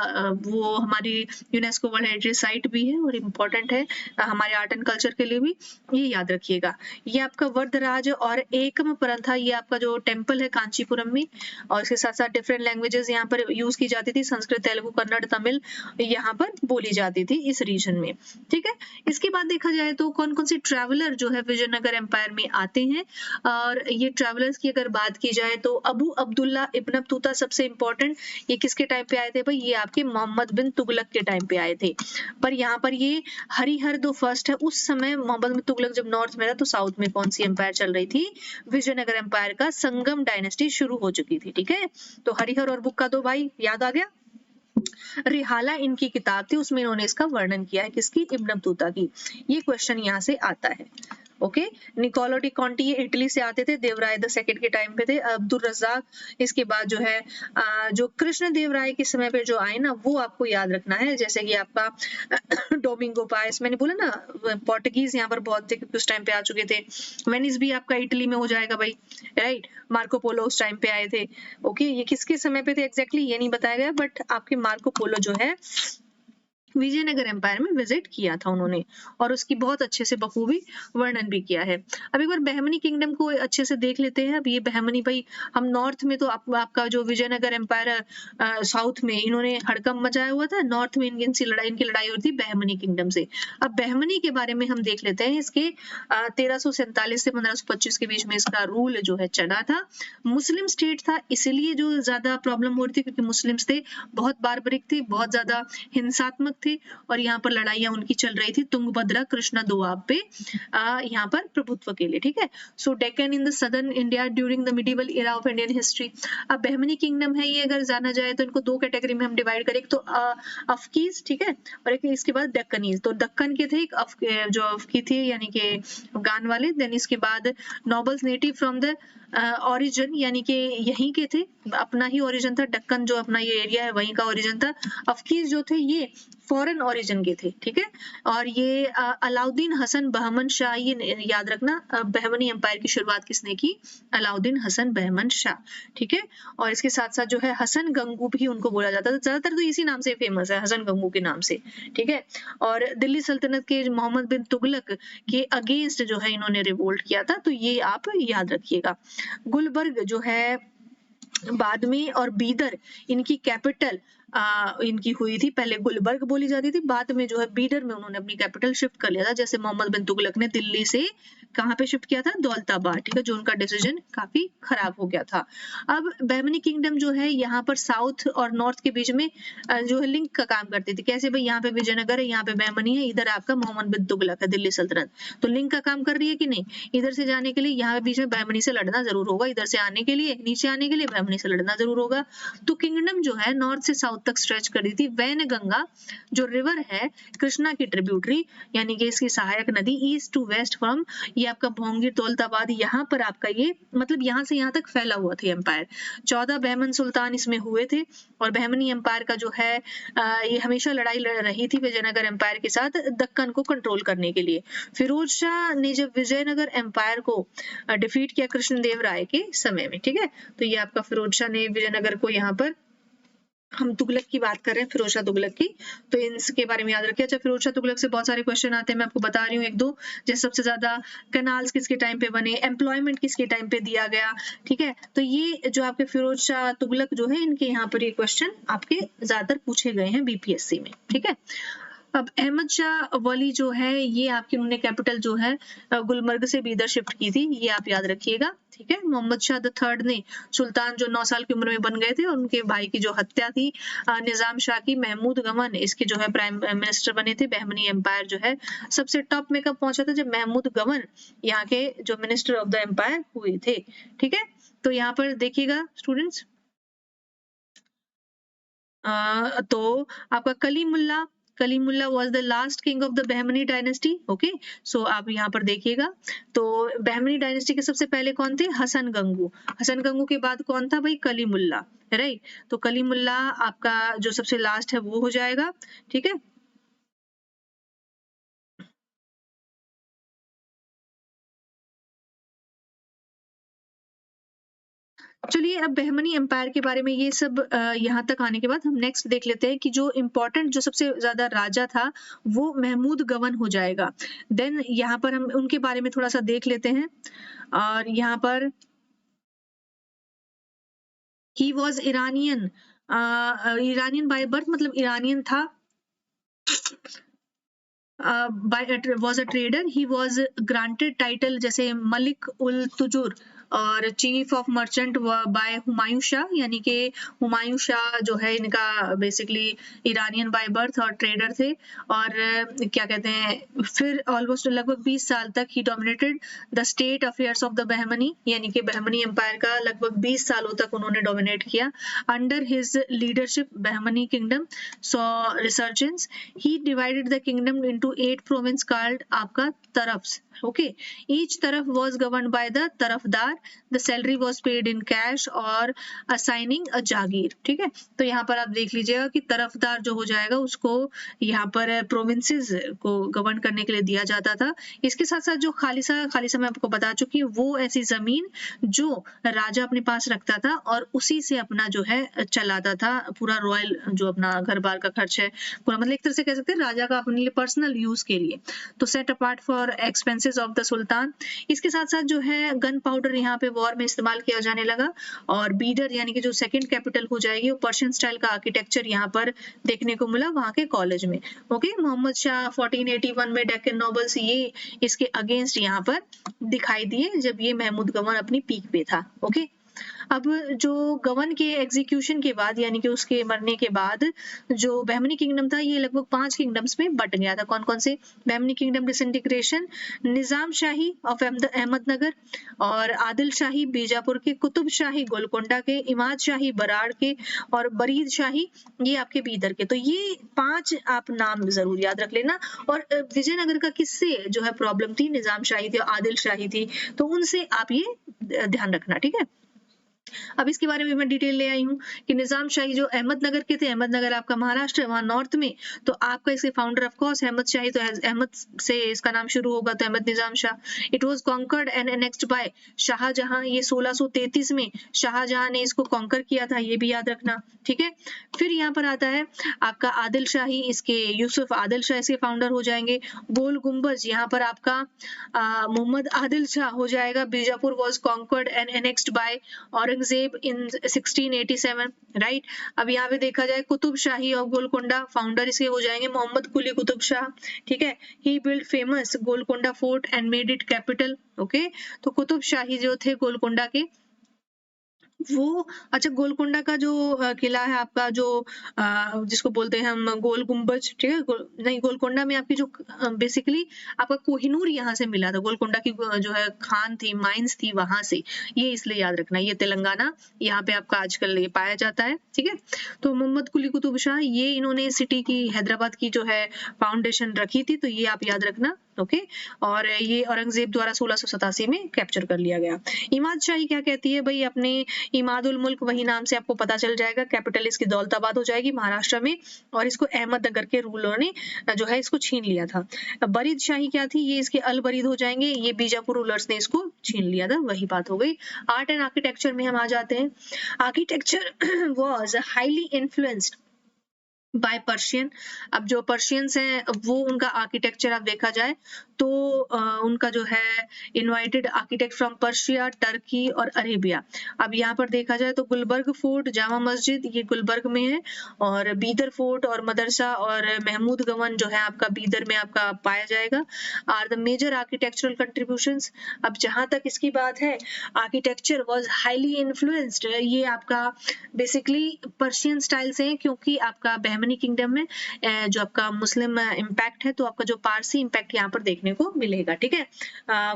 वो हमारी यूनेस्को वर्ल्ड हेरिटेज साइट भी है और इम्पोर्टेंट है हमारे आर्ट एंड कल्चर के लिए भी, ये याद रखिएगा। ये आपका वरदराज और एकम प्रथा, ये आपका जो टेम्पल है कांचीपुरम में, और इसके साथ साथ डिफरेंट लैंग्वेजेस यहाँ पर यूज की जाती थी, संस्कृत, तेलुगु, कन्नड़, तमिल यहाँ पर बोली जाती थी इस रीजन में। ठीक है, इसके बाद देखा जाए तो कौन कौन से ट्रैवलर जो है विजयनगर एम्पायर में आते हैं, और ये ट्रैवलर्स की अगर बात की जाए तो अबू अब्दुल्ला इब्न बतूता सबसे इंपॉर्टेंट, ये किसके टाइम पे आए थे भाई, ये आपके मोहम्मद बिन तुगलक के टाइम पे आए थे। पर यहाँ पर ये हरिहर दो फर्स्ट है, उस समय मोहम्मद बिन तुगलक जब नॉर्थ में था तो साउथ में कौन सी एम्पायर चल रही थी, विजयनगर एम्पायर का संगम डायनेस्टी शुरू हो चुकी थी। ठीक है, तो हरिहर और बुक्का दो भाई याद आ गया। रिहाला इनकी किताब थी, उसमें इन्होंने इसका वर्णन किया है, किसकी, इब्न बतूता की। ये क्वेश्चन यहाँ से आता है। ओके, निकोलो डी कॉन्टी ये इटली से आते थे, देवराय द सेकंड के टाइम पे थे। अब्दुल रज्जाक, इसके बाद जो है जो कृष्ण देव राय के समय पे जो आए ना, वो आपको याद रखना है, जैसे कि आपका डोमिंगो पास, मैंने बोला ना पोर्टुगीज यहाँ पर बहुत थे क्योंकि उस टाइम पे आ चुके थे। वेनिस भी आपका इटली में हो जाएगा भाई, राइट। मार्को पोलो उस टाइम पे आए थे। ओके, ये किसके समय पे थे एग्जैक्टली ये नहीं बताया गया, बट आपके मार्को पोलो जो है विजयनगर एम्पायर में विजिट किया था उन्होंने, और उसकी बहुत अच्छे से बखूबी वर्णन भी किया है। अब एक बार बहमनी किंगडम को अच्छे से देख लेते हैं। अब ये बहमनी भाई, हम नॉर्थ में तो आपका जो विजयनगर एम्पायर है, साउथ में इन्होंने हड़कंप मचाया हुआ था, नॉर्थ में इनकी लड़ाई होती बहमनी किंगडम से। अब बहमनी के बारे में हम देख लेते हैं, इसके 1347 से 1525 के बीच में इसका रूल जो है चला था। मुस्लिम स्टेट था, इसलिए जो ज्यादा प्रॉब्लम हो रही थी क्योंकि मुस्लिम्स थे, बहुत बार्बरिक थे, बहुत ज्यादा हिंसात्मक थे, और यहाँ पर लड़ाइयां उनकी चल रही थी तुंगभद्रा कृष्णा दोआब पे यहाँ पर प्रभुत्व के लिए। ठीक है, so Deccan in the southern India during the medieval era of Indian history. अब बहमनी किंगडम है ये, अगर जाना जाए तो इनको दो कैटेगरी में हम डिवाइड करें, एक तो अफकीज, ठीक है, और एक इसके बाद दक्कनीज। तो दक्कन के थे, एक जो अफकी थे यानी कि अफगान वाले, देन इसके बाद nobles native from the origin, यानी कि यहीं के थे, अपना ही ओरिजिन था, दक्कन जो अपना ये एरिया है वहीं का ओरिजिन था। अफकीज जो थे ये फॉरेन ओरिजिन के थे। ठीक है, और ये अलाउद्दीन हसन बहमन शाह, ये याद रखना, बहमनी एम्पायर की शुरुआत किसने की, अलाउद्दीन हसन बहमन शाह। ठीक है, और इसके साथ साथ जो है हसन गंगू भी उनको बोला जाता था, ज्यादातर तो इसी नाम से फेमस है, हसन गंगू के नाम से। ठीक है, और दिल्ली सल्तनत के मोहम्मद बिन तुगलक के अगेंस्ट जो है इन्होंने रिवोल्ट किया था, तो ये आप याद रखिएगा। गुलबर्ग जो है बाद में, और बीदर इनकी कैपिटल इनकी हुई थी, पहले गुलबर्ग बोली जाती थी, बाद में जो है बीदर में उन्होंने अपनी कैपिटल शिफ्ट कर लिया था, जैसे मोहम्मद बिन तुगलक ने दिल्ली से कहाँ पे शिफ्ट किया था, दौलताबाद। ठीक है, जो उनका डिसीजन काफी खराब हो गया था। अब बहमनी किंगडम जो है यहाँ पर साउथ और नॉर्थ के बीच में जो है लिंक का काम करती थी। कैसे भाई, यहाँ पे विजयनगर है, यहाँ पे बहमनी है, इधर आपका मोहम्मद बिन तुगलक है दिल्ली सल्तनत, तो लिंक का काम कर रही है कि नहीं। इधर से जाने के लिए यहाँ बीच में बहमनी से लड़ना जरूर होगा, इधर से आने के लिए, नीचे आने के लिए बहमनी से लड़ना जरूर होगा। तो किंगडम जो है नॉर्थ से साउथ तक स्ट्रेच कर दी थी। वैनगंगा जो रिवर है कृष्णा की ट्रिब्यूटरी, यानी कि इसकी सहायक नदी, ईस्ट टू वेस्ट फ्रॉम, ये आपका भोंगी दौलताबाद, यहाँ पर आपका ये मतलब यहाँ से यहाँ तक फैला हुआ था एम्पायर। 14 बहमन सुल्तान इसमें हुए थे, और बहमनी एम्पायर का जो है ये हमेशा लड़ाई लड़ रही थी विजयनगर एम्पायर के साथ दक्कन को कंट्रोल करने के लिए। फिरोज शाह ने जब विजयनगर एम्पायर को डिफीट किया कृष्णदेव राय के समय में, ठीक है, तो ये आपका फिरोज शाह ने विजयनगर को, यहाँ पर हम तुगलक की बात कर रहे हैं, फिरोज शाह तुगलक की, तो इनके बारे में याद रखिए। अच्छा, फिरोज शाह तुगलक से बहुत सारे क्वेश्चन आते हैं, मैं आपको बता रही हूँ एक दो, जैसे सबसे ज्यादा कनाल्स किसके टाइम पे बने, एम्प्लॉयमेंट किसके टाइम पे दिया गया। ठीक है, तो ये जो आपके फिरोज शाह तुगलक जो है, इनके यहाँ पर ये क्वेश्चन आपके ज्यादातर पूछे गए हैं बीपीएससी में। ठीक है, अब अहमद शाह वली जो है, ये आपकी उन्होंने कैपिटल जो है गुलमर्ग से बीदर शिफ्ट की थी, ये आप याद रखिएगा। ठीक है, मोहम्मद शाह द थर्ड ने सुल्तान जो 9 साल की उम्र में बन गए थे, और उनके भाई की जो हत्या थी निजाम शाह की, महमूद गमन इसके जो है प्राइम मिनिस्टर बने थे। बहमनी एम्पायर जो है सबसे टॉप में कब पहुंचा था, जब महमूद गमन यहाँ के जो मिनिस्टर ऑफ द एम्पायर हुए थे। ठीक है, तो यहाँ पर देखिएगा स्टूडेंट्स, तो आपका Kalimullah Kalimullah was the last king of the Bahmani dynasty. Okay, so आप यहाँ पर देखिएगा तो बहमनी डायनेस्टी के सबसे पहले कौन थे? हसन गंगू। हसन गंगू के बाद कौन था भाई? कलीमुल्ला, राइट। तो कलीमुल्ला आपका जो सबसे लास्ट है वो हो जाएगा, ठीक है। चलिए अब बहमनी एम्पायर के बारे में ये सब यहाँ तक आने के बाद हम नेक्स्ट देख लेते हैं कि जो इम्पोर्टेंट जो सबसे ज्यादा राजा था वो महमूद गवन हो जाएगा। देन यहाँ पर हम उनके बारे में थोड़ा सा देख लेते हैं। और यहाँ पर he was Iranian, Iranian by birth, मतलब ईरानियन था। Was a trader, he was granted title जैसे मलिक उल तुजुर और chief of merchant by Humayun Shah, यानी कि हुमायूं शाह जो है इनका बेसिकली ईरानियन बाय बर्थ और ट्रेडर थे। और क्या कहते हैं, फिर ऑलमोस्ट लगभग 20 साल तक he dominated the state affairs of the Bahmani, यानी कि बहमनी एम्पायर का लगभग 20 सालों तक उन्होंने डोमिनेट किया। Under his leadership Bahmani kingdom saw resurgence. He divided the kingdom into 8 province called आपका तरफ्स। ओके, ईच तरफ was governed by the Tarafdar, the salary was paid in cash और असाइनिंग अ जागीर। ठीक है, तो यहाँ पर आप देख लीजिएगा कि तरफदार जो हो जाएगा उसको यहाँ पर प्रोविंसेस को गवर्न करने के लिए दिया जाता था। इसके साथ साथ जो खालिसा मैं आपको बता चुकी हूँ, वो ऐसी जमीन जो राजा अपने पास रखता था और उसी से अपना जो है चलाता था पूरा रॉयल जो अपना घर बार का खर्च है पूरा, मतलब एक तरह से कह सकते हैं राजा का अपने लिए पर्सनल यूज के लिए। तो set apart for expenses of the sultan. इसके साथ साथ जो है गन पाउडर यहाँ पे वॉर में इस्तेमाल किया जाने लगा। और बीडर यानी कि जो सेकंड कैपिटल हो जाएगी, वो पर्शियन स्टाइल का आर्किटेक्चर यहाँ पर देखने को मिला वहां के कॉलेज में। ओके, मोहम्मद शाह 1481 में डेक्कन नॉबल्स ये इसके अगेंस्ट यहाँ पर दिखाई दिए जब ये महमूद गवन अपनी पीक पे था। ओके, अब जो गवन के एग्जीक्यूशन के बाद यानी कि उसके मरने के बाद जो बहमनी किंगडम था ये लगभग 5 किंगडम्स में बट गया था। कौन कौन से? Bahmani kingdom disintegration, Nizam shahi of Ahmednagar और आदिल शाही बीजापुर के, कुतुब शाही गोलकोंडा के, इमाद शाही बराड़ के और बरीद शाही ये आपके बीदर के। तो ये 5 आप नाम जरूर याद रख लेना। और विजयनगर का किससे जो है प्रॉब्लम थी? निजाम शाही थी और आदिल शाही थी, तो उनसे आप ये ध्यान रखना। ठीक है, अब इसके बारे में मैं डिटेल ले आई हूँ कि निजाम शाही जो अहमदनगर के थे, अहमदनगर आपका महाराष्ट्र वहां नॉर्थ में, तो आपका इसके founder of course Ahmad Shahi, तो अहमद से इसका नाम शुरू होगा तो Ahmad Nizam Shah. It was conquered and annexed by Shahjahan, ये 1633 में शाहजहां ने इसको कॉन्कर किया था, ये भी याद रखना। ठीक है, फिर यहाँ पर आता है आपका आदिल शाही, इसके यूसुफ आदिल शाह इसके फाउंडर हो जाएंगे। गोल गुम्बज यहाँ पर आपका मोहम्मद आदिल शाह हो जाएगा। Bijapur was conquered and annexed by Aurangzeb in 1687, right. अब यहाँ पे देखा जाए कुतुब शाही और गोलकोंडा, फाउंडर इसके हो जाएंगे मोहम्मद कुली कुतुब शाह। ठीक है, he build famous Golconda fort and made it capital. Okay, तो कुतुब शाही जो थे गोलकोंडा के वो, अच्छा गोलकोंडा का जो किला है आपका जो जिसको बोलते हैं हम गोल गुम्बज, ठीक है, नहीं गोलकोंडा में आपकी जो बेसिकली आपका कोहिनूर यहाँ से मिला था, गोलकोंडा की जो है खान थी, माइंस थी वहां से, ये इसलिए याद रखना। ये तेलंगाना यहाँ पे आपका आजकल ये पाया जाता है। ठीक है, तो मोहम्मद कुली कुतुब शाह ये इन्होंने सिटी की हैदराबाद की जो है फाउंडेशन रखी थी, तो ये आप याद रखना। ओके, और ये औरंगजेब द्वारा 1687 में कैप्चर कर लिया गया। इमाद शाही क्या कहती है भाई? अपने इमादुल मुल्क, वही नाम से आपको पता चल जाएगा, कैपिटल इसकी दौलताबाद हो जाएगी महाराष्ट्र में, और इसको अहमदनगर के रूलर ने जो है इसको छीन लिया था। बरीद शाही क्या थी? ये इसके अल बरीद हो जाएंगे, ये बीजापुर रूलर्स ने इसको छीन लिया था, वही बात हो गई। आर्ट एंड आर्किटेक्चर में हम आ जाते हैं। Architecture was highly influenced by Persian. अब जो पर्शियंस हैं वो उनका आर्किटेक्चर आप देखा जाए तो उनका जो है invited architect from Persia, Turkey और अरेबिया। अब यहाँ पर देखा जाए तो गुलबर्ग फोर्ट, जामा मस्जिद ये गुलबर्ग में है, और बीदर फोर्ट और मदरसा और महमूद गवन जो है आपका बीदर में आपका पाया जाएगा, are the major architectural contributions. अब जहां तक इसकी बात है, आर्किटेक्चर वाज हाईली इन्फ्लुएंस्ड, ये आपका बेसिकली पर्शियन स्टाइल से है, क्योंकि आपका बहमनी बहमनी किंगडम में जो आपका मुस्लिम इम्पैक्ट है, तो आपका जो पारसी इम्पैक्ट यहाँ पर देखने को मिलेगा। ठीक है,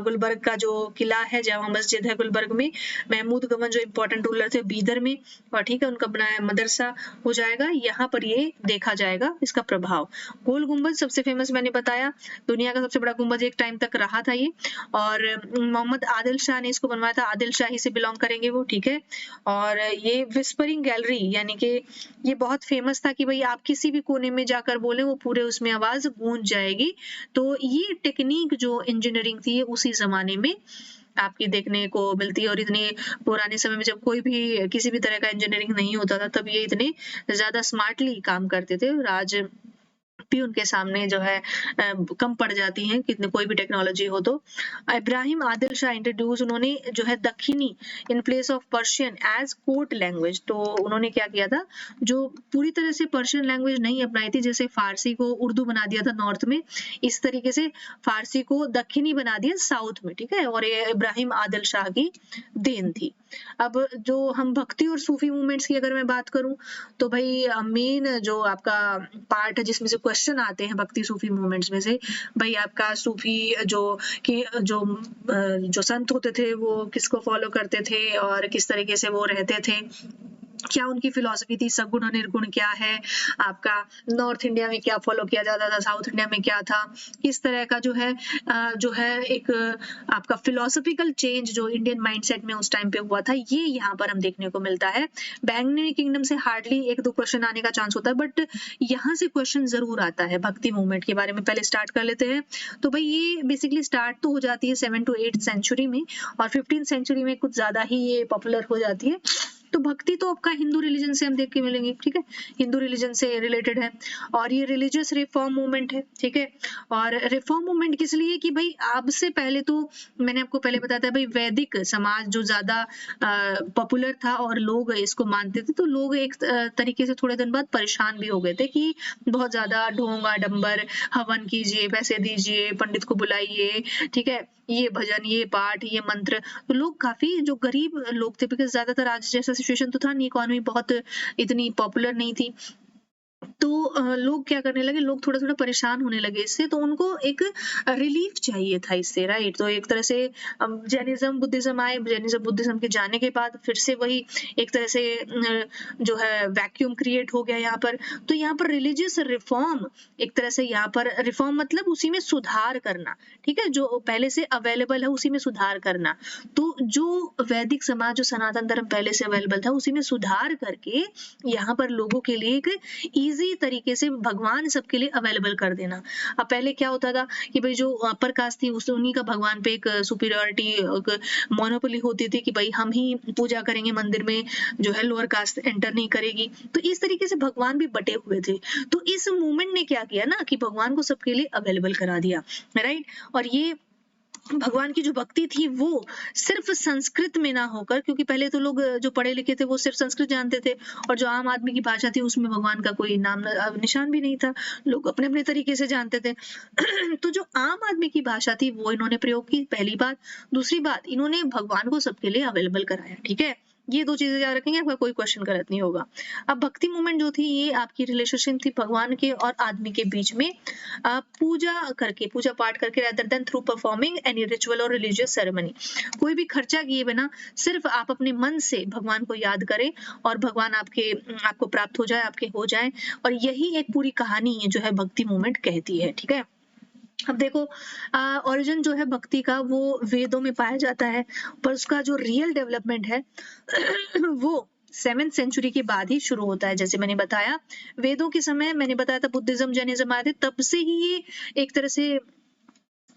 गुलबर्ग का जो किला है, जामा मस्जिद है गुलबर्ग में, महमूद गमन जो इम्पोर्टेंट रूलर थे बीदर में, और ठीक है उनका बनाया मदरसा हो जाएगा, यहाँ पर ये देखा जाएगा इसका प्रभाव। गोल गुम्बद सबसे फेमस मैंने बताया, दुनिया का सबसे बड़ा गुम्बद एक टाइम तक रहा था ये, और मोहम्मद आदिल शाह ने इसको बनवाया था, आदिल शाही से बिलोंग करेंगे वो। ठीक है, और ये विस्परिंग गैलरी यानी कि ये बहुत फेमस था कि भाई आप किसी भी कोने में जाकर बोले वो पूरे उसमें आवाज गूंज जाएगी। तो ये टेक्निक जो इंजीनियरिंग थी ये उसी जमाने में आपकी देखने को मिलती है, और इतने पुराने समय में जब कोई भी किसी भी तरह का इंजीनियरिंग नहीं होता था, तब ये इतने ज्यादा स्मार्टली काम करते थे। आज भी उनके सामने जो है कम पड़ जाती हैं, कितने कोई भी टेक्नोलॉजी हो तो। इब्राहिम आदिल शाह इंट्रोड्यूस उन्होंने जो है Dakhini in place of Persian as court language. तो उन्होंने क्या किया था, जो पूरी तरह से पर्शियन लैंग्वेज नहीं अपनाई थी, जैसे फारसी को उर्दू बना दिया था नॉर्थ में, इस तरीके से फारसी को दक्षिणी बना दिया साउथ में। ठीक है, और ये इब्राहिम आदिल शाह की देन थी। अब जो हम भक्ति और सूफी मूवमेंट्स की अगर मैं बात करूं, तो भाई मेन जो आपका पार्ट है जिसमें से क्वेश्चन आते हैं भक्ति सूफी मूवमेंट्स में से, भाई आपका सूफी जो कि जो संत होते थे वो किसको फॉलो करते थे और किस तरीके से वो रहते थे, क्या उनकी फिलॉसफी थी, सगुण और निर्गुण क्या है, आपका नॉर्थ इंडिया में क्या फॉलो किया जाता था, साउथ इंडिया में क्या था, किस तरह का जो है एक आपका फिलोसफिकल चेंज जो इंडियन माइंडसेट में उस टाइम पे हुआ था, ये यहाँ पर हम देखने को मिलता है। बैंगनी किंगडम से हार्डली एक दो क्वेश्चन आने का चांस होता है, बट यहाँ से क्वेश्चन जरूर आता है। भक्ति मूवमेंट के बारे में पहले स्टार्ट कर लेते हैं। तो भाई ये बेसिकली स्टार्ट तो हो जाती है 7 to 8 सेंचुरी में, और 15 सेंचुरी में कुछ ज्यादा ही ये पॉपुलर हो जाती है। तो भक्ति तो आपका हिंदू रिलीजन से हम देख के मिलेंगे। ठीक है, हिंदू रिलीजन से रिलेटेड है, और ये रिलीजियस रिफॉर्म मूवमेंट है। ठीक है, और रिफॉर्म मूवमेंट किस लिए कि भाई अब से पहले तो मैंने आपको पहले बताया था भाई वैदिक समाज जो ज्यादा पॉपुलर था और लोग इसको मानते थे, तो लोग एक तरीके से थोड़े दिन बाद परेशान भी हो गए थे कि बहुत ज्यादा ढोंग आडंबर, हवन कीजिए, पैसे दीजिए, पंडित को बुलाइए, ठीक है, ये भजन, ये पाठ, ये मंत्र। तो लोग काफी जो गरीब लोग थे, बिकॉज ज्यादातर आज जैसा सिचुएशन तो था नहीं, इकोनॉमी बहुत इतनी पॉपुलर नहीं थी, तो लोग क्या करने लगे, लोग थोड़ा थोड़ा परेशान होने लगे इससे, तो उनको एक रिलीफ चाहिए था इससे, राइट। तो एक तरह से जैनिज्म बुद्धिज्म आए, जैनिज्म बुद्धिज्म के जाने के बाद फिर से वही एक तरह से जो है वैक्यूम क्रिएट हो गया यहाँ पर। तो यहाँ पर रिलीजियस रिफॉर्म, एक तरह से यहाँ पर रिफॉर्म मतलब उसी में सुधार करना, ठीक है, जो पहले से अवेलेबल है उसी में सुधार करना। तो जो वैदिक समाज, जो सनातन धर्म पहले से अवेलेबल था, उसी में सुधार करके यहाँ पर लोगों के लिए एक इजी तरीके से भगवान सबके लिए अवेलेबल कर देना। अब पहले क्या होता था कि भाई जो अपर कास्ट थी उस उन्हीं का भगवान पे एक सुपीरियरिटी, मोनोपोली होती थी कि भाई हम ही पूजा करेंगे मंदिर में, जो है लोअर कास्ट एंटर नहीं करेगी। तो इस तरीके से भगवान भी बटे हुए थे। तो इस मूवमेंट ने क्या किया ना कि भगवान को सबके लिए अवेलेबल करा दिया, राइट। और ये भगवान की जो भक्ति थी वो सिर्फ संस्कृत में ना होकर, क्योंकि पहले तो लोग जो पढ़े लिखे थे वो सिर्फ संस्कृत जानते थे, और जो आम आदमी की भाषा थी उसमें भगवान का कोई नाम निशान भी नहीं था, लोग अपने अपने तरीके से जानते थे। तो जो आम आदमी की भाषा थी वो इन्होंने प्रयोग की, पहली बात। दूसरी बात, इन्होंने भगवान को सबके लिए अवेलेबल कराया। ठीक है, ये दो चीजें याद रखेंगे, आपका कोई क्वेश्चन गलत नहीं होगा। अब भक्ति मूवमेंट जो थी ये आपकी रिलेशनशिप थी भगवान के और आदमी के बीच में, पूजा करके, पूजा पाठ करके, rather than through performing any ritual और रिलीजियस सेरेमनी। कोई भी खर्चा किए बिना सिर्फ आप अपने मन से भगवान को याद करें और भगवान आपको प्राप्त हो जाए, आपके हो जाए। और यही एक पूरी कहानी है जो है भक्ति मूवमेंट कहती है। ठीक है, अब देखो ओरिजिन जो है भक्ति का वो वेदों में पाया जाता है, पर उसका जो रियल डेवलपमेंट है वो 7th सेंचुरी के बाद ही शुरू होता है। जैसे मैंने बताया, वेदों के समय मैंने बताया था बुद्धिज्म जैनिज्म आए थे, तब से ही ये एक तरह से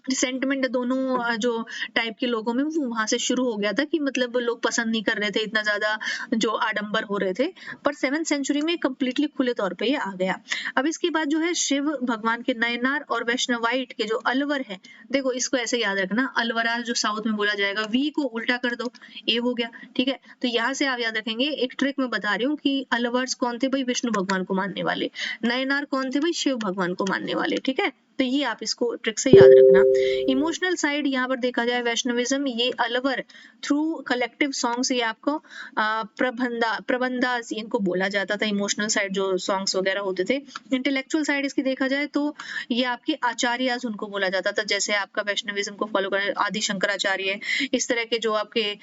रिसेंटमेंट दोनों जो टाइप के लोगों में वो वहां से शुरू हो गया था कि मतलब लोग पसंद नहीं कर रहे थे इतना ज्यादा जो आडंबर हो रहे थे। पर 7th सेंचुरी में कंप्लीटली खुले तौर पे ये आ गया। अब इसके बाद जो है शिव भगवान के नयनार और वैष्णवाइट के जो अलवर है, देखो इसको ऐसे याद रखना, अलवरा जो साउथ में बोला जाएगा, वी को उल्टा कर दो, ए हो गया। ठीक है, तो यहाँ से आप याद रखेंगे, एक ट्रिक मैं बता रही हूँ कि अलवर्स कौन थे भाई, विष्णु भगवान को मानने वाले, नयनार कौन थे भाई, शिव भगवान को मानने वाले। ठीक है, तो ये आप इसको ट्रिक से याद रखना। इमोशनल साइड यहाँ पर देखा जाए वैष्णविज्म, ये अलवर थ्रू कलेक्टिव सॉन्ग्स, ये आपको प्रबंधास इनको बोला जाता था, इमोशनल साइड जो सॉन्ग्स वगैरह होते थे। इंटेलेक्चुअल साइड इसकी देखा जाए तो ये आपके आचार्यास उनको बोला जाता था, जैसे आपका वैष्णविज्म को फॉलो कर आदि शंकराचार्य, इस तरह के जो आपके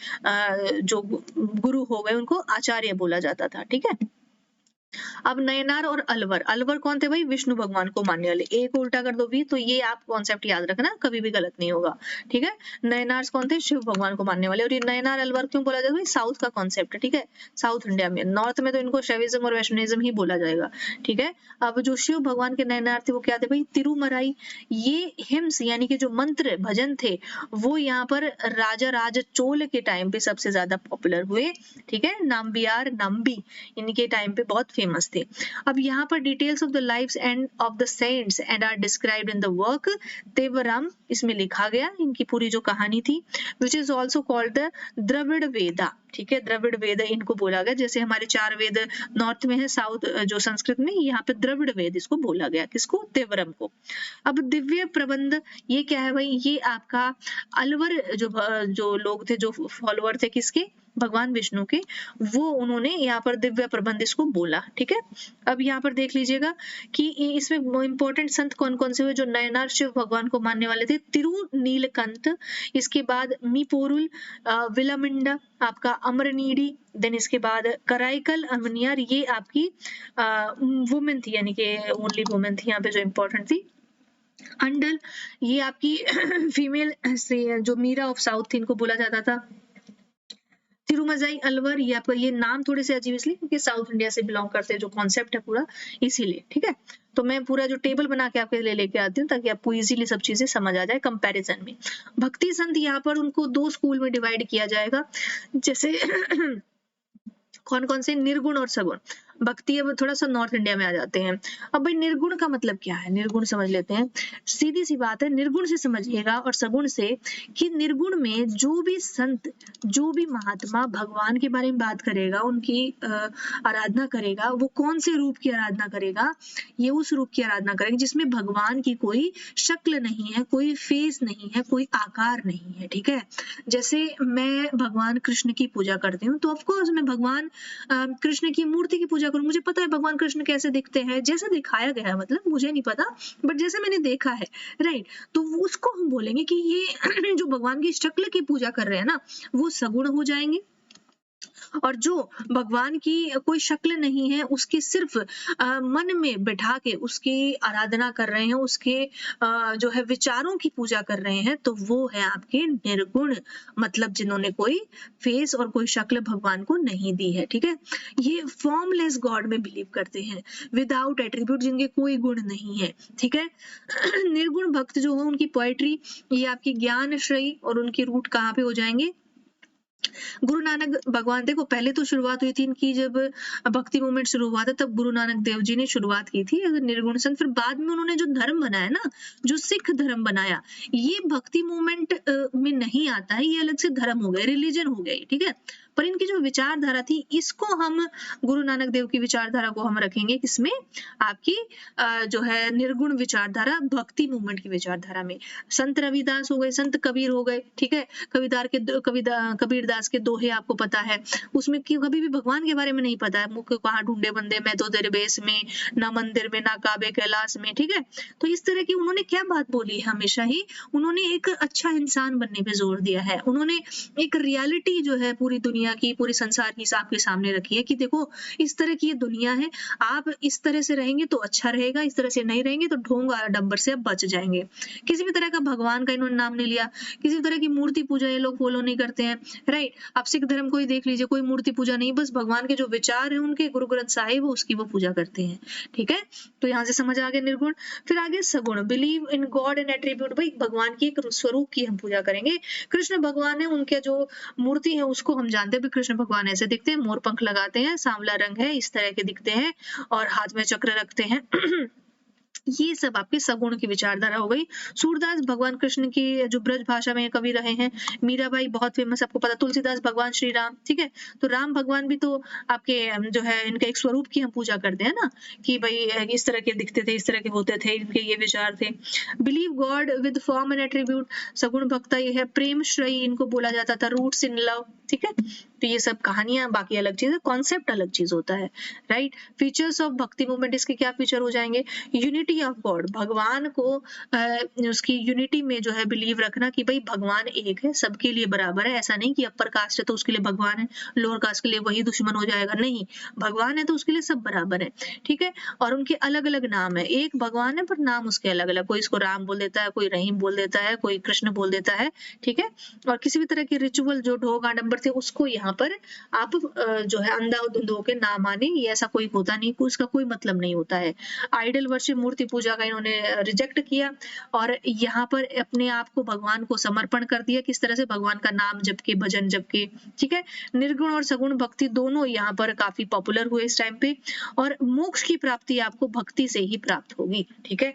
जो गुरु हो गए उनको आचार्य बोला जाता था। ठीक है। अब नयनार और अलवर, अलवर कौन थे भाई? विष्णु भगवान को मानने वाले। ए को उल्टा कर दो भी, तो ये आप कॉन्सेप्ट याद रखना, कभी भी गलत नहीं होगा। ठीक है। नयनार कौन थे? शिव भगवान को मानने वाले। और ये नयनार अलवर क्यों बोला जाता है? साउथ का कॉन्सेप्ट है। ठीक है। साउथ इंडिया में, नॉर्थ में तो इनको शैविज्म और वैष्णविज्म ही बोला जाएगा। ठीक है। अब जो शिव भगवान के नयनार थे वो क्या थे भाई? तिरुमराई। ये हिम्स यानी कि जो मंत्र भजन थे वो यहाँ पर राजा राज चोल के टाइम पे सबसे ज्यादा पॉपुलर हुए। ठीक है। नाम्बियार नाम्बी इनके टाइम पे बहुत फेमस थे। अब यहाँ पर details of the lives and of the saints and are described in the work Tevaram, इसमें लिखा गया इनकी पूरी जो कहानी थी, which is also called the Dravida Veda. ठीक है। द्रविड़ वेद इनको बोला गया, जैसे हमारे 4 वेद नॉर्थ में है, साउथ जो संस्कृत में, यहाँ पे द्रविड़ वेद इसको बोला गया। किसको? तेवरम को। अब दिव्य प्रबंध, ये क्या है भाई? ये आपका अलवर जो लोग थे, जो फॉलोअर थे किसके? भगवान विष्णु के, वो उन्होंने यहाँ पर दिव्य प्रबंध इसको बोला। ठीक है। अब यहाँ पर देख लीजिएगा कि इसमें इंपॉर्टेंट संत कौन कौन से हुए जो नयनार शिव भगवान को मानने वाले थे। तिरुनीलकंठ, इसके बाद मीपोरुल, विलमिंडा, आपका अमरनीडी, देन इसके बाद कराईकल अमनियार, ये आपकी वुमेन थी, यानी कि ओनली वुमेन थी यहाँ पे जो इंपॉर्टेंट थी। अंडल, ये आपकी फीमेल से जो मीरा ऑफ साउथ थी, इनको बोला जाता था। तिरुमजाई अलवर, ये आपका, ये नाम थोड़े से अजीब इसलिए क्योंकि साउथ इंडिया से बिलोंग करते हैं, जो कॉन्सेप्ट है पूरा इसीलिए। ठीक है। तो मैं पूरा जो टेबल बना के आपके लिए लेके आती हूँ ताकि आपको इजीली सब चीजें समझ आ जाए कंपैरिजन में। भक्ति संत, यहाँ पर उनको 2 स्कूल में डिवाइड किया जाएगा, जैसे कौन कौन से? निर्गुण और सगुण भक्ति। अब थोड़ा सा नॉर्थ इंडिया में आ जाते हैं। अब भाई निर्गुण का मतलब क्या है? निर्गुण समझ लेते हैं। सीधी सी बात है, निर्गुण से समझिएगा और सगुण से, कि निर्गुण में जो भी संत, जो भी महात्मा भगवान के बारे में बात करेगा, उनकी आराधना करेगा, वो कौन से रूप की आराधना करेगा? ये उस रूप की आराधना करेंगे जिसमें भगवान की कोई शक्ल नहीं है, कोई फेस नहीं है, कोई आकार नहीं है। ठीक है। जैसे मैं भगवान कृष्ण की पूजा करती हूँ, तो ऑफकोर्स मैं भगवान कृष्ण की मूर्ति की पूजा करूं, मुझे पता है भगवान कृष्ण कैसे दिखते हैं, जैसे दिखाया गया है, मतलब मुझे नहीं पता, बट जैसे मैंने देखा है, राइट, तो उसको हम बोलेंगे कि ये जो भगवान की शक्ल की पूजा कर रहे हैं ना, वो सगुण हो जाएंगे। और जो भगवान की कोई शक्ल नहीं है, उसकी सिर्फ मन में बिठा के उसकी आराधना कर रहे हैं, उसके जो है विचारों की पूजा कर रहे हैं, तो वो है आपके निर्गुण, मतलब जिन्होंने कोई फेस और कोई शक्ल भगवान को नहीं दी है। ठीक है। ये फॉर्मलेस गॉड में बिलीव करते हैं, विदाउट एट्रीब्यूट, जिनके कोई गुण नहीं है। ठीक है। निर्गुण भक्त जो हो, उनकी पोएट्री, ये आपकी ज्ञान श्रेय, और उनकी रूट कहाँ पे हो जाएंगे? गुरु नानक भगवान, देखो पहले तो शुरुआत हुई थी इनकी, जब भक्ति मूवमेंट शुरू हुआ था, तब गुरु नानक देव जी ने शुरुआत की थी निर्गुण संत। फिर बाद में उन्होंने जो धर्म बनाया ना, जो सिख धर्म बनाया, ये भक्ति मूवमेंट में नहीं आता है, ये अलग से धर्म हो गए, रिलीजन हो गए। ठीक है। पर इनकी जो विचारधारा थी, इसको हम गुरु नानक देव की विचारधारा को हम रखेंगे किसमें? आपकी जो है निर्गुण विचारधारा, भक्ति मूवमेंट की विचारधारा में। संत रविदास हो गए, संत कबीर हो गए। ठीक है। कबीरदास के दोहे आपको पता है, उसमें कभी भी भगवान के बारे में नहीं पता है, मुख कहाँ ढूंढे बंदे, मैं तो तेरे बेस में, ना मंदिर में ना काबे कैलाश में। ठीक है। तो इस तरह की उन्होंने क्या बात बोली है? हमेशा ही उन्होंने एक अच्छा इंसान बनने पे जोर दिया है। उन्होंने एक रियलिटी जो है पूरी दुनिया की, पूरे संसार की आपके सामने रखी है कि देखो इस तरह की ये दुनिया है, आप इस तरह से रहेंगे तो अच्छा रहेगा, इस तरह से नहीं रहेंगे तो ढोंग डंबर से आप बच जाएंगे। किसी भी तरह का भगवान का इन्होंने नाम नहीं लिया, किसी भी तरह की मूर्ति पूजा ये लोग फॉलो नहीं करते हैं, राइट। आप सिख धर्म को ही देख लीजिए, कोई मूर्ति पूजा नहीं, बस भगवान के जो विचार है उनके, गुरु ग्रंथ साहिब, उसकी वो पूजा करते हैं। ठीक है। तो यहाँ से समझ आ गया निर्गुण। फिर आगे सगुण, believe in God and attribute, भाई भगवान की एक स्वरूप की हम पूजा करेंगे। कृष्ण भगवान है, उनके जो मूर्ति है उसको हम जानते हैं, कृष्ण भगवान ऐसे दिखते हैं, मोर पंख लगाते हैं, सांवला रंग है, इस तरह के दिखते हैं, और हाथ में चक्र रखते हैं। ये सब आपके सगुण की विचारधारा हो गई। सूरदास भगवान कृष्ण की जो ब्रज भाषा में कवि रहे हैं, मीराबाई बहुत फेमस आपको पता, तुलसीदास भगवान श्री राम, ठीक है? तो राम भगवान भी तो आपके जो है इनका एक स्वरूप की हम पूजा करते हैं ना, कि भई इस तरह के दिखते थे, इस तरह के होते थे, इनके ये विचार थे। Believe God with form and attribute, सगुण भक्ता ये है। प्रेम श्रेयी इनको बोला जाता था, रूट्स इन लव, ठीक है? तो ये सब कहानियाँ बाकी अलग चीज़ है, कॉन्सेप्ट अलग चीज़ होता है, राइट? फीचर्स ऑफ भक्ति मूवमेंट, इसके क्या फीचर हो जाएँगे? यूनिटी ऑफ गॉड, भगवान को उसकी यूनिटी में जो है बिलीव रखना कि भाई भगवान एक है, सबके लिए बराबर है। ऐसा नहीं कि अपर कास्ट है तो उसके लिए भगवान है, लोअर कास्ट के लिए वही दुश्मन हो जाएगा, नहीं, भगवान है तो उसके लिए सब बराबर है, ठीक है? और उनके अलग अलग नाम है, एक भगवान है पर नाम उसके अलग अलग, कोई इसको राम बोल देता है, कोई रहीम बोल देता है, कोई कृष्ण बोल देता है, ठीक है? और किसी भी तरह की रिचुअल जो ढोंग आडंबर थे उसको यहाँ पर आप जो है अंधाधुंध होके ना माने, ये ऐसा कोई होता नहीं, उसका कोई मतलब नहीं होता है। आइडल वर्शिप, मूर्ति पूजा का इन्होंने रिजेक्ट किया और यहाँ पर अपने आप को भगवान को समर्पण कर दिया, किस तरह से भगवान का नाम जप के, भजन जप के, ठीक है? निर्गुण और सगुण भक्ति दोनों यहाँ पर काफी पॉपुलर हुए इस टाइम पे, और मोक्ष की प्राप्ति आपको भक्ति से ही प्राप्त होगी, ठीक है?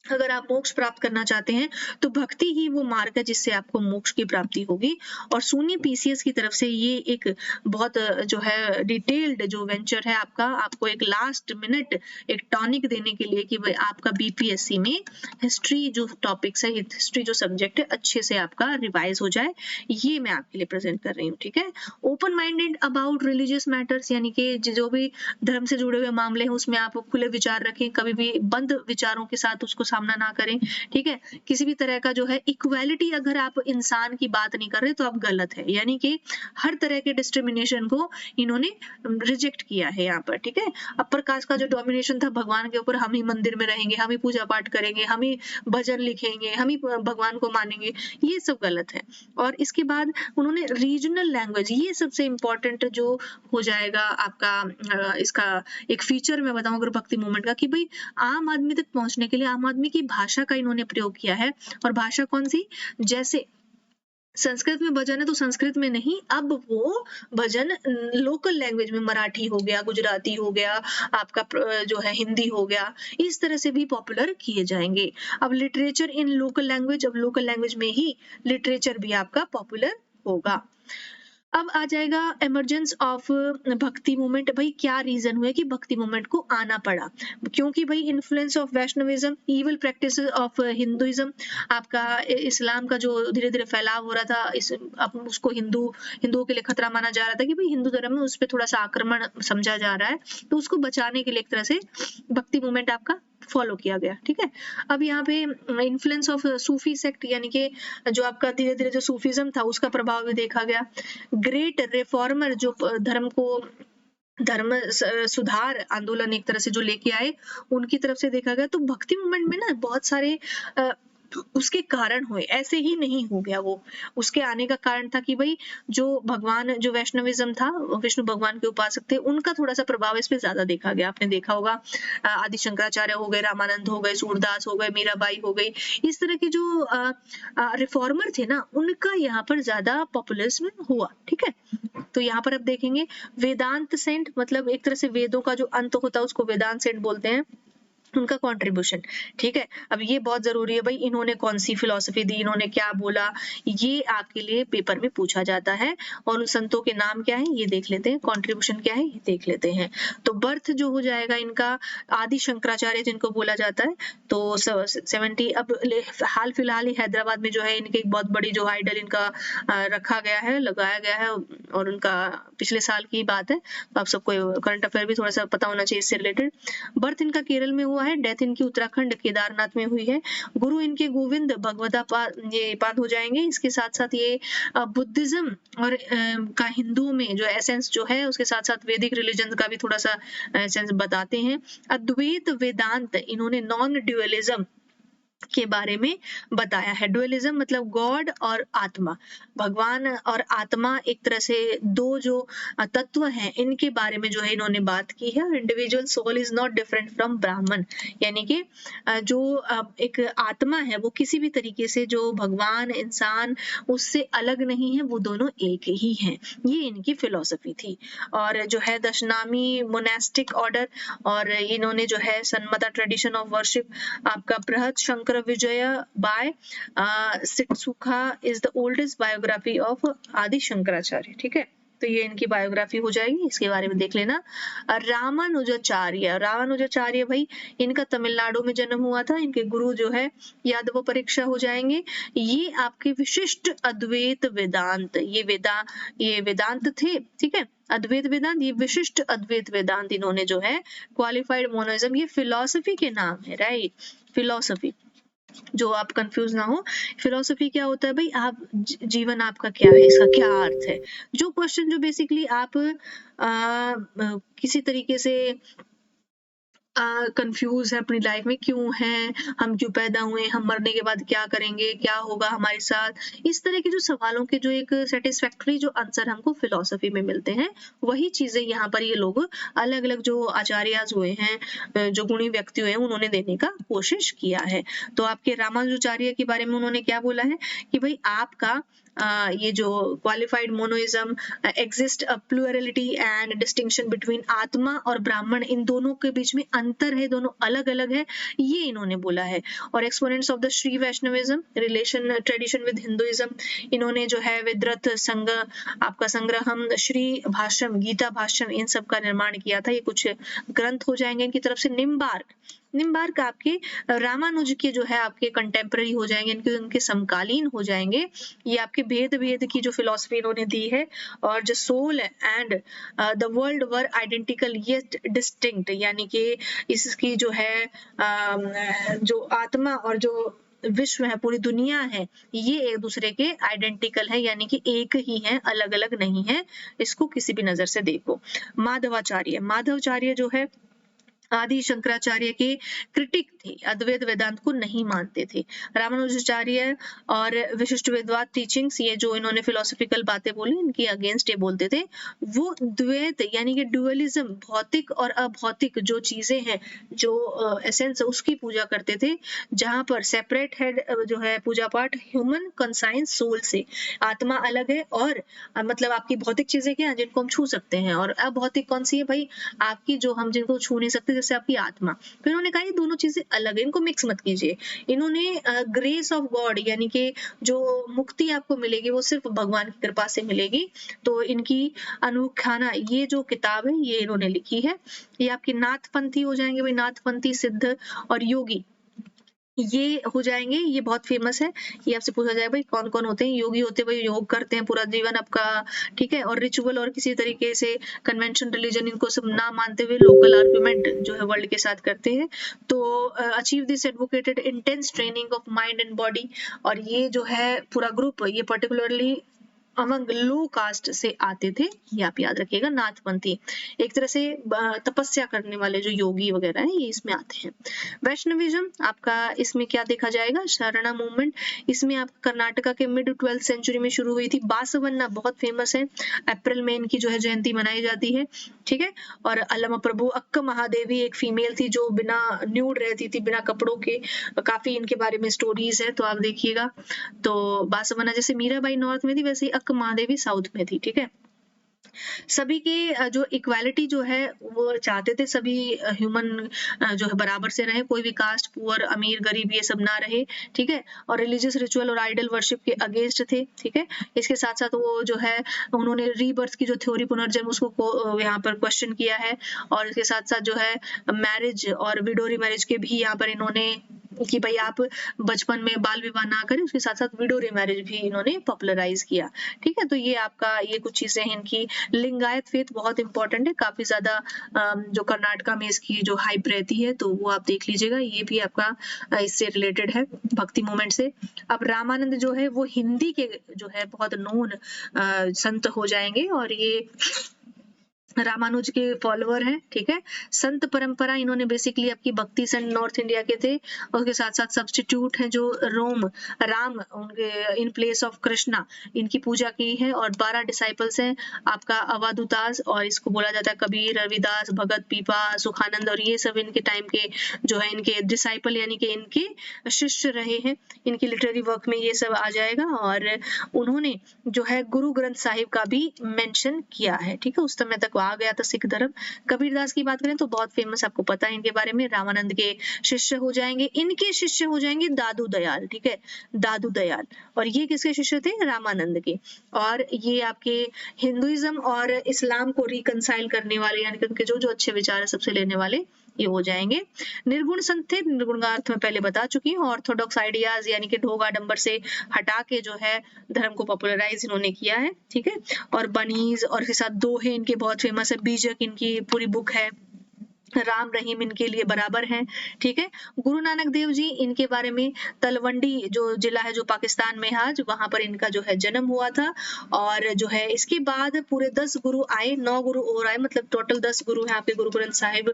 अगर आप मोक्ष प्राप्त करना चाहते हैं तो भक्ति ही वो मार्ग है जिससे आपको मोक्ष की प्राप्ति होगी। और सोनी पीसीएस की तरफ से ये एक बहुत जो है डिटेल्ड जो वेंचर है आपका, आपको एक लास्ट मिनट एक टॉनिक देने के लिए कि भाई आपका बीपीएससी में हिस्ट्री जो टॉपिक्स है, हिस्ट्री जो सब्जेक्ट है, अच्छे से आपका रिवाइज हो जाए, ये मैं आपके लिए प्रेजेंट कर रही हूँ, ठीक है? Open minded about religious matters, यानी कि जो भी धर्म से जुड़े हुए मामले हैं उसमें आप खुले विचार रखें, कभी भी बंद विचारों के साथ उसको सामना ना करें, ठीक है? किसी भी तरह का जो है इक्वालिटी, अगर आप इंसान की बात नहीं कर रहे तो आप गलत है, यानी कि हर तरह के डिस्क्रिमिनेशन को इन्होंने रिजेक्ट किया है यहाँ पर, ठीक है? अपर कास्ट का जो डोमिनेशन था भगवान के ऊपर, हम ही मंदिर में रहेंगे, हम ही पूजा पाठ करेंगे, हम ही भजन लिखेंगे, हम ही भगवान को मानेंगे, ये सब गलत है। और इसके बाद उन्होंने रीजनल लैंग्वेज, ये सबसे इम्पोर्टेंट जो हो जाएगा आपका इसका एक फीचर मैं बताऊं अगर भक्ति मूवमेंट का, कि भाई आम आदमी तक पहुंचने के लिए आम आदमी की भाषा का इन्होंने प्रयोग किया है। और भाषा कौन सी? जैसे संस्कृत में भजन है तो संस्कृत में नहीं, अब वो भजन लोकल लैंग्वेज में, मराठी हो गया, गुजराती हो गया, आपका जो है हिंदी हो गया, इस तरह से भी पॉपुलर किए जाएंगे। अब लिटरेचर इन लोकल लैंग्वेज, अब लोकल लैंग्वेज में ही लिटरेचर भी आपका पॉपुलर होगा। अब आ जाएगा इमरजेंस ऑफ भक्ति मूवमेंट। भाई क्या रीजन हुआ कि भक्ति मूवमेंट को आना पड़ा? क्योंकि भाई influence of Vaishnavism, evil practice of Hinduism, आपका इस्लाम का जो धीरे धीरे फैलाव हो रहा था, इस अब उसको हिंदुओं के लिए खतरा माना जा रहा था कि भाई हिंदू धर्म में उस पर थोड़ा सा आक्रमण समझा जा रहा है, तो उसको बचाने के लिए एक तरह से भक्ति मूवमेंट आपका फॉलो किया गया, ठीक है? अब यहाँ पे इन्फ्लुएंस ऑफ सूफी सेक्ट, यानी कि जो आपका धीरे धीरे जो सूफीज्म था उसका प्रभाव भी देखा गया। ग्रेट रिफॉर्मर जो धर्म सुधार आंदोलन एक तरह से जो लेके आए, उनकी तरफ से देखा गया। तो भक्ति मूवमेंट में ना बहुत सारे उसके कारण हुए, ऐसे ही नहीं हो गया वो। उसके आने का कारण था कि भाई जो भगवान, जो वैष्णविज्म था, विष्णु भगवान के उपासक थे, उनका थोड़ा सा प्रभाव इस पे ज्यादा देखा गया। आपने देखा होगा आदि शंकराचार्य हो गए, रामानंद हो गए, सूरदास हो गए, मीराबाई हो गई, इस तरह के जो रिफॉर्मर थे ना, उनका यहाँ पर ज्यादा पॉपुलिज्म हुआ, ठीक है? तो यहाँ पर आप देखेंगे वेदांत सेंट, मतलब एक तरह से वेदों का जो अंत होता है उसको वेदांत सेंट बोलते हैं, उनका कंट्रीब्यूशन, ठीक है? अब ये बहुत जरूरी है भाई, इन्होंने कौन सी फिलॉसफी दी, इन्होंने क्या बोला, ये आपके लिए पेपर में पूछा जाता है। और उन संतों के नाम क्या है ये देख लेते हैं, कंट्रीब्यूशन क्या है ये देख लेते हैं। तो बर्थ जो हो जाएगा इनका, आदि शंकराचार्य जिनको बोला जाता है, तो 70, अब हाल फिलहाल ही हैदराबाद में जो है इनकी एक बहुत बड़ी जो आइडल इनका रखा गया है, लगाया गया है, और उनका पिछले साल की बात है, तो आप सबको करंट अफेयर भी थोड़ा सा पता होना चाहिए इससे रिलेटेड। बर्थ इनका केरल में हुआ है, डेथ इनकी उत्तराखंड केदारनाथ में हुई है। गुरु इनके गोविंद भगवदापाद ये पाद हो जाएंगे। इसके साथ साथ ये बुद्धिज्म और का हिंदुओं में जो एसेंस जो है, उसके साथ साथ वैदिक रिलीजन का भी थोड़ा सा एसेंस बताते हैं। अद्वैत वेदांत, इन्होंने नॉन ड्यूअलिज्म के बारे में बताया है। डुअलिज्म मतलब गॉड और आत्मा, भगवान और आत्मा एक तरह से दो जो तत्व हैं इनके बारे में जो है इन्होंने बात की है। Individual soul is not different from Brahman, यानी कि जो एक आत्मा है वो किसी भी तरीके से जो भगवान इंसान उससे अलग नहीं है, वो दोनों एक ही हैं। ये इनकी फिलॉसफी थी। और जो है दशनामी मोनेस्टिक ऑर्डर, और इन्होंने जो है सन्मता ट्रेडिशन ऑफ वर्शिप, आपका Brihat Shankara Vijaya by Chitsukha is the oldest biography of Adi Shankaracharya. ठीक है, तो ये इनकी बायोग्राफी हो जाएगी, इसके बारे में देख लेना। रामानुजाचार्य, रामानुजाचार्य भाई इनका तमिलनाडु में जन्म हुआ था। इनके गुरु जो है यादव परीक्षा हो जाएंगे। ये आपके विशिष्ट अद्वैत वेदांत, ये वेदांत थे। ठीक है, अद्वैत वेदांत, ये विशिष्ट अद्वैत वेदांत इन्होंने जो है, क्वालिफाइड मोनोइज्म, ये फिलॉसफी के नाम है, राइट, फिलॉसफी, जो आप कंफ्यूज ना हो। फिलॉसफी क्या होता है भाई, आप जीवन आपका क्या है, इसका क्या अर्थ है, जो क्वेश्चन जो बेसिकली आप किसी तरीके से कंफ्यूज है अपनी लाइफ में, क्यों है, हम क्यों पैदा हुए, हम मरने के बाद क्या करेंगे, क्या होगा हमारे साथ, इस तरह के जो सवालों के जो एक सेटिस्फैक्टरी जो आंसर हमको फिलॉसफी में मिलते हैं, वही चीजें यहाँ पर ये लोग अलग अलग जो आचार्य हुए हैं, जो गुणी व्यक्ति हुए हैं, उन्होंने देने का कोशिश किया है। तो आपके रामानुजाचार्य के बारे में उन्होंने क्या बोला है कि भाई आपका ये जो qualified monoism exist a plurality and distinction between atma और ब्राह्मण, इन दोनों के बीच में अंतर है, दोनों अलग अलग है, ये इन्होंने बोला है। और exponents of the Shri Vaishnavism relation tradition with Hinduism, इन्होंने जो है विद्रथ संग, आपका संग्रहम, श्री भाष्यम, गीता भाष्यम, इन सब का निर्माण किया था। ये कुछ ग्रंथ हो जाएंगे इनकी तरफ से। निम्बार्क आपके रामानुज के जो है आपके कंटेम्पररी हो जाएंगे, इनके उनके समकालीन हो जाएंगे। ये आपके भेद की जो फिलॉसफी इन्होंने दी है। और जो soul and the world were identical yet distinct, यानी कि इसकी जो है जो आत्मा और जो विश्व है, पूरी दुनिया है, ये एक दूसरे के आइडेंटिकल है, यानी कि एक ही है, अलग अलग नहीं है। इसको किसी भी नजर से देखो। माधवाचार्य जो है आदि शंकराचार्य के क्रिटिक थे, अद्वैत वेदांत को नहीं मानते थे। रामानुजाचार्य और विशिष्ट वेदवाद टीचिंग्स, ये जो इन्होंने फिलोसफिकल बातें बोली, इनके अगेंस्ट ये बोलते थे। वो द्वैत यानी कि डुअलिज्म, भौतिक और अभौतिक जो चीजें हैं, जो एसेंस उसकी पूजा करते थे, जहां पर सेपरेट है जो है पूजा पाठ ह्यूमन कंसाइंस सोल से, आत्मा अलग है, और मतलब आपकी भौतिक चीजें क्या है जिनको हम छू सकते हैं, और अभौतिक कौन सी है भाई, आपकी जो हम जिनको छू नहीं सकते, जैसे आपकी आत्मा। फिर उन्होंने कहा ये दोनों चीजें अलग है, इनको मिक्स मत कीजिए। इन्होंने ग्रेस ऑफ गॉड, यानी कि जो मुक्ति आपको मिलेगी वो सिर्फ भगवान की कृपा से मिलेगी। तो इनकी अनुखाना, ये जो किताब है ये इन्होंने लिखी है। ये आपकी नाथपंथी हो जाएंगे भाई, नाथपंथी, सिद्ध और योगी, ये हो जाएंगे। ये बहुत फेमस है। ये आपसे पूछा जाए भाई कौन कौन होते हैं, योगी होते हैं भाई, योग करते हैं पूरा जीवन आपका, ठीक है, और रिचुअल और किसी तरीके से कन्वेंशन रिलीजन इनको सब ना मानते हुए लोकल आर्गुमेंट जो है वर्ल्ड के साथ करते हैं। तो achieve this advocated intense training of mind and body, और ये जो है पूरा ग्रुप, ये पर्टिकुलरली अमंग लो कास्ट से आते थे। ये आप याद रखिएगा, नाथपंथी एक तरह से तपस्या करने वाले जो योगी वगैरह हैं, ये इसमें आते हैं। वैष्णविज्म आपका इसमें क्या देखा जाएगा, शरणा मूवमेंट, इसमें आप कर्नाटका के मिड 12th सेंचुरी में शुरू हुई थी। बासवन्ना बहुत फेमस है, अप्रैल में इनकी जो है जयंती मनाई जाती है, ठीक है। और अलम प्रभु अक्क महादेवी एक फीमेल थी जो बिना न्यूड रहती थी, बिना कपड़ों के, काफी इनके बारे में स्टोरीज है, तो आप देखिएगा। तो बासवन्ना जैसे मीराबाई नॉर्थ में थी, वैसे ही अक्क महादेवी साउथ में थी, ठीक है। सभी के जो इक्वालिटी जो है वो चाहते थे, सभी ह्यूमन जो है बराबर से रहे, कोई भी कास्ट, पुअर, अमीर, गरीब, ये सब ना रहे, ठीक है। और रिलीजियस रिचुअल और आइडल वर्शिप के अगेंस्ट थे, ठीक है। इसके साथ साथ वो जो है उन्होंने रीबर्थ की जो थ्योरी, पुनर्जन्म, उसको यहाँ पर क्वेश्चन किया है। और इसके साथ साथ जो है मैरिज और विडोरी मैरिज के भी यहाँ पर इन्होंने, कि भाई आप बचपन में बाल विवाह ना करें, उसके साथ साथ विडो मैरिज भी इन्होंने पॉपुलराइज किया, ठीक है। तो ये आपका, ये कुछ चीजें हैं इनकी। लिंगायत फेथ बहुत इंपॉर्टेंट है, काफी ज्यादा जो कर्नाटका में इसकी जो हाइप रहती है, तो वो आप देख लीजिएगा, ये भी आपका इससे रिलेटेड है, भक्ति मूवमेंट से। अब रामानंद जो है वो हिंदी के जो है बहुत नोन संत हो जाएंगे, और ये रामानुज के फॉलोअर हैं, ठीक है। संत परंपरा इन्होंने बेसिकली आपकी भक्ति संत नॉर्थ इंडिया के थे, और उसके साथ साथ सब्स्टिट्यूट हैं जो राम उनके इन प्लेस ऑफ कृष्णा इनकी पूजा की है। और 12 डिसाइपल्स हैं आपका अवधूतास, और इसको बोला जाता है कबीर, रविदास, भगत, पीपा, सुखानंद, और ये सब इनके टाइम के जो है इनके डिसाइपल यानी कि इनके शिष्य रहे हैं। इनकी लिटरेरी वर्क में ये सब आ जाएगा। और उन्होंने जो है गुरु ग्रंथ साहिब का भी मेंशन किया है, ठीक है। उस समय तक आ गया था सिख धर्म। कबीरदास की बात करें तो बहुत फेमस, आपको पता है इनके बारे में, रामानंद के शिष्य हो जाएंगे। इनके शिष्य हो जाएंगे दादू दयाल, ठीक है, दादू दयाल। और ये किसके शिष्य थे? रामानंद के। और ये आपके हिंदुइज्म और इस्लाम को रिकंसाइल करने वाले, यानी कि उनके जो जो अच्छे विचार है सबसे लेने वाले ये हो जाएंगे। निर्गुण संत थे, निर्गुण का अर्थ मैं पहले बता चुकी हूँ। ऑर्थोडॉक्स आइडियाज यानी कि ढोंग आडंबर से हटा के जो है धर्म को पॉपुलराइज इन्होंने किया है, ठीक है। और बनीज और इसके साथ दोहे इनके बहुत फेमस है, बीजक इनकी पूरी बुक है, राम रहीम इनके लिए बराबर हैं, ठीक है। गुरु नानक देव जी इनके बारे में, तलवंडी जो जिला है जो पाकिस्तान में है आज, वहां पर इनका जो है जन्म हुआ था। और जो है इसके बाद पूरे 10 गुरु आए, 9 गुरु और आए, मतलब टोटल 10 गुरु हैं आपके गुरु ग्रंथ साहिब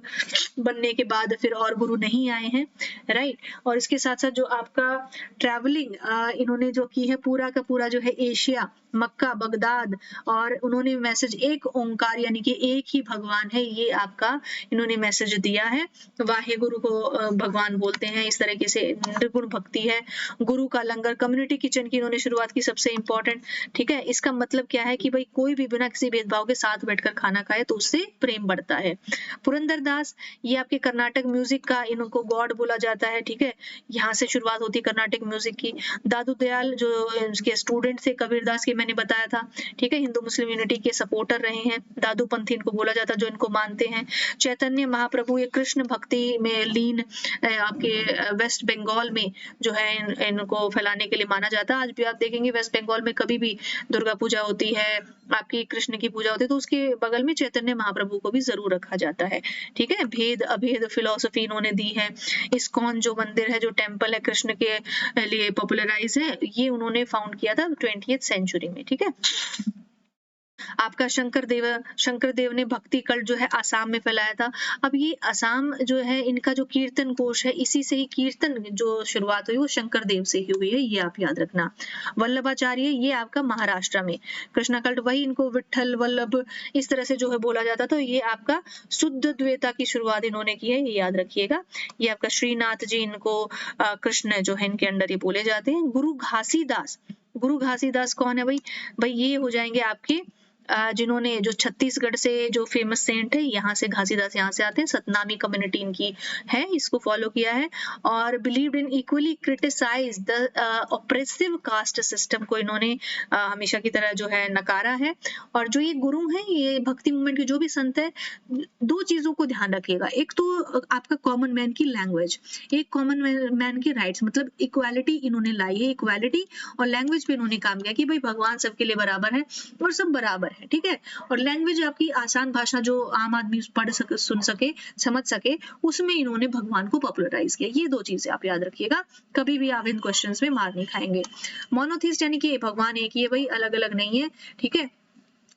बनने के बाद, फिर और गुरु नहीं आए हैं, राइट। और इसके साथ साथ जो आपका ट्रैवलिंग इन्होंने जो की है पूरा का पूरा जो है एशिया, मक्का, बगदाद, और उन्होंने मैसेज एक ओंकार यानी कि एक ही भगवान है, ये आपका इन्होंने मैसेज दिया है। वाहे गुरु को भगवान बोलते हैं, इस तरीके से निर्गुण भक्ति है। गुरु का लंगर, कम्युनिटी किचन की इन्होंने शुरुआत की, सबसे इंपॉर्टेंट, ठीक है। इसका मतलब क्या है कि भाई कोई भी बिना किसी भेदभाव के साथ बैठकर खाना खाए तो उससे प्रेम बढ़ता है। पुरंदर दास, ये आपके कर्नाटक म्यूजिक का, इनको गॉड बोला जाता है, ठीक है। यहाँ से शुरुआत होती है कर्नाटक म्यूजिक की। दादू दयाल जो इसके स्टूडेंट थे कबीरदास के, मैंने बताया था, ठीक है, हिंदू मुस्लिम यूनिटी के सपोर्टर रहे हैं। दादू पंथी इनको बोला जाता है जो इनको मानते हैं। चैतन्य महाप्रभु ये कृष्ण भक्ति में लीन आपके वेस्ट बंगाल में जो है इनको फैलाने के लिए माना जाता है। आज भी आप देखेंगे वेस्ट बंगाल में कभी भी दुर्गा पूजा होती है, आपकी कृष्ण की पूजा होती है, तो उसके बगल में चैतन्य महाप्रभु को भी जरूर रखा जाता है, ठीक है। भेद अभेद फिलोसफी इन्होंने दी है। इस्कॉन जो मंदिर है, जो टेम्पल है कृष्ण के लिए पॉपुलराइज है, ये उन्होंने फाउंड किया था 20th सेंचुरी में, ठीक है। आपका शंकर देव ने भक्ति कल्ट जो है आसाम में फैलाया था। अब ये आसाम जो है इनका जो कीर्तन कोश है, इसी से ही कीर्तन जो शुरुआत हुई वो शंकर देव से ही हुई है, ये आप याद रखना। वल्लभाचार्य ये आपका महाराष्ट्र में, कृष्णा कल्ट वही इनको विठल वल्लभ इस तरह से जो है बोला जाता, तो ये आपका शुद्ध द्वैता की शुरुआत इन्होंने की है, ये याद रखिएगा। ये आपका श्रीनाथ जी इनको कृष्ण जो है इनके अंडर ये बोले जाते हैं। गुरु घासीदास कौन है भाई? भाई ये हो जाएंगे आपके जिन्होंने जो छत्तीसगढ़ से जो फेमस सेंट है, यहाँ से घासीदास यहाँ से आते हैं, सतनामी कम्युनिटी इनकी है, इसको फॉलो किया है। और believed in equally criticize the oppressive caste system को इन्होंने हमेशा की तरह जो है नकारा है। और जो ये गुरु हैं, ये भक्ति मूवमेंट के जो भी संत है, दो चीजों को ध्यान रखिएगा। एक तो आपका कॉमन मैन की लैंग्वेज, एक कॉमन मैन के राइट्स, मतलब इक्वालिटी इन्होंने लाई है, इक्वालिटी और लैंग्वेज पे इन्होंने काम किया कि भाई भगवान सबके लिए बराबर है और सब बराबर है, ठीक है। और लैंग्वेज आपकी आसान भाषा जो आम आदमी पढ़ सके, सुन सके, समझ सके, उसमें इन्होंने भगवान को पॉपुलराइज किया। ये दो चीजें आप याद रखिएगा, कभी भी आप इन क्वेश्चंस में मार नहीं खाएंगे। मोनोथीस्ट यानी कि भगवान एक ही है भाई, अलग अलग नहीं है, ठीक है।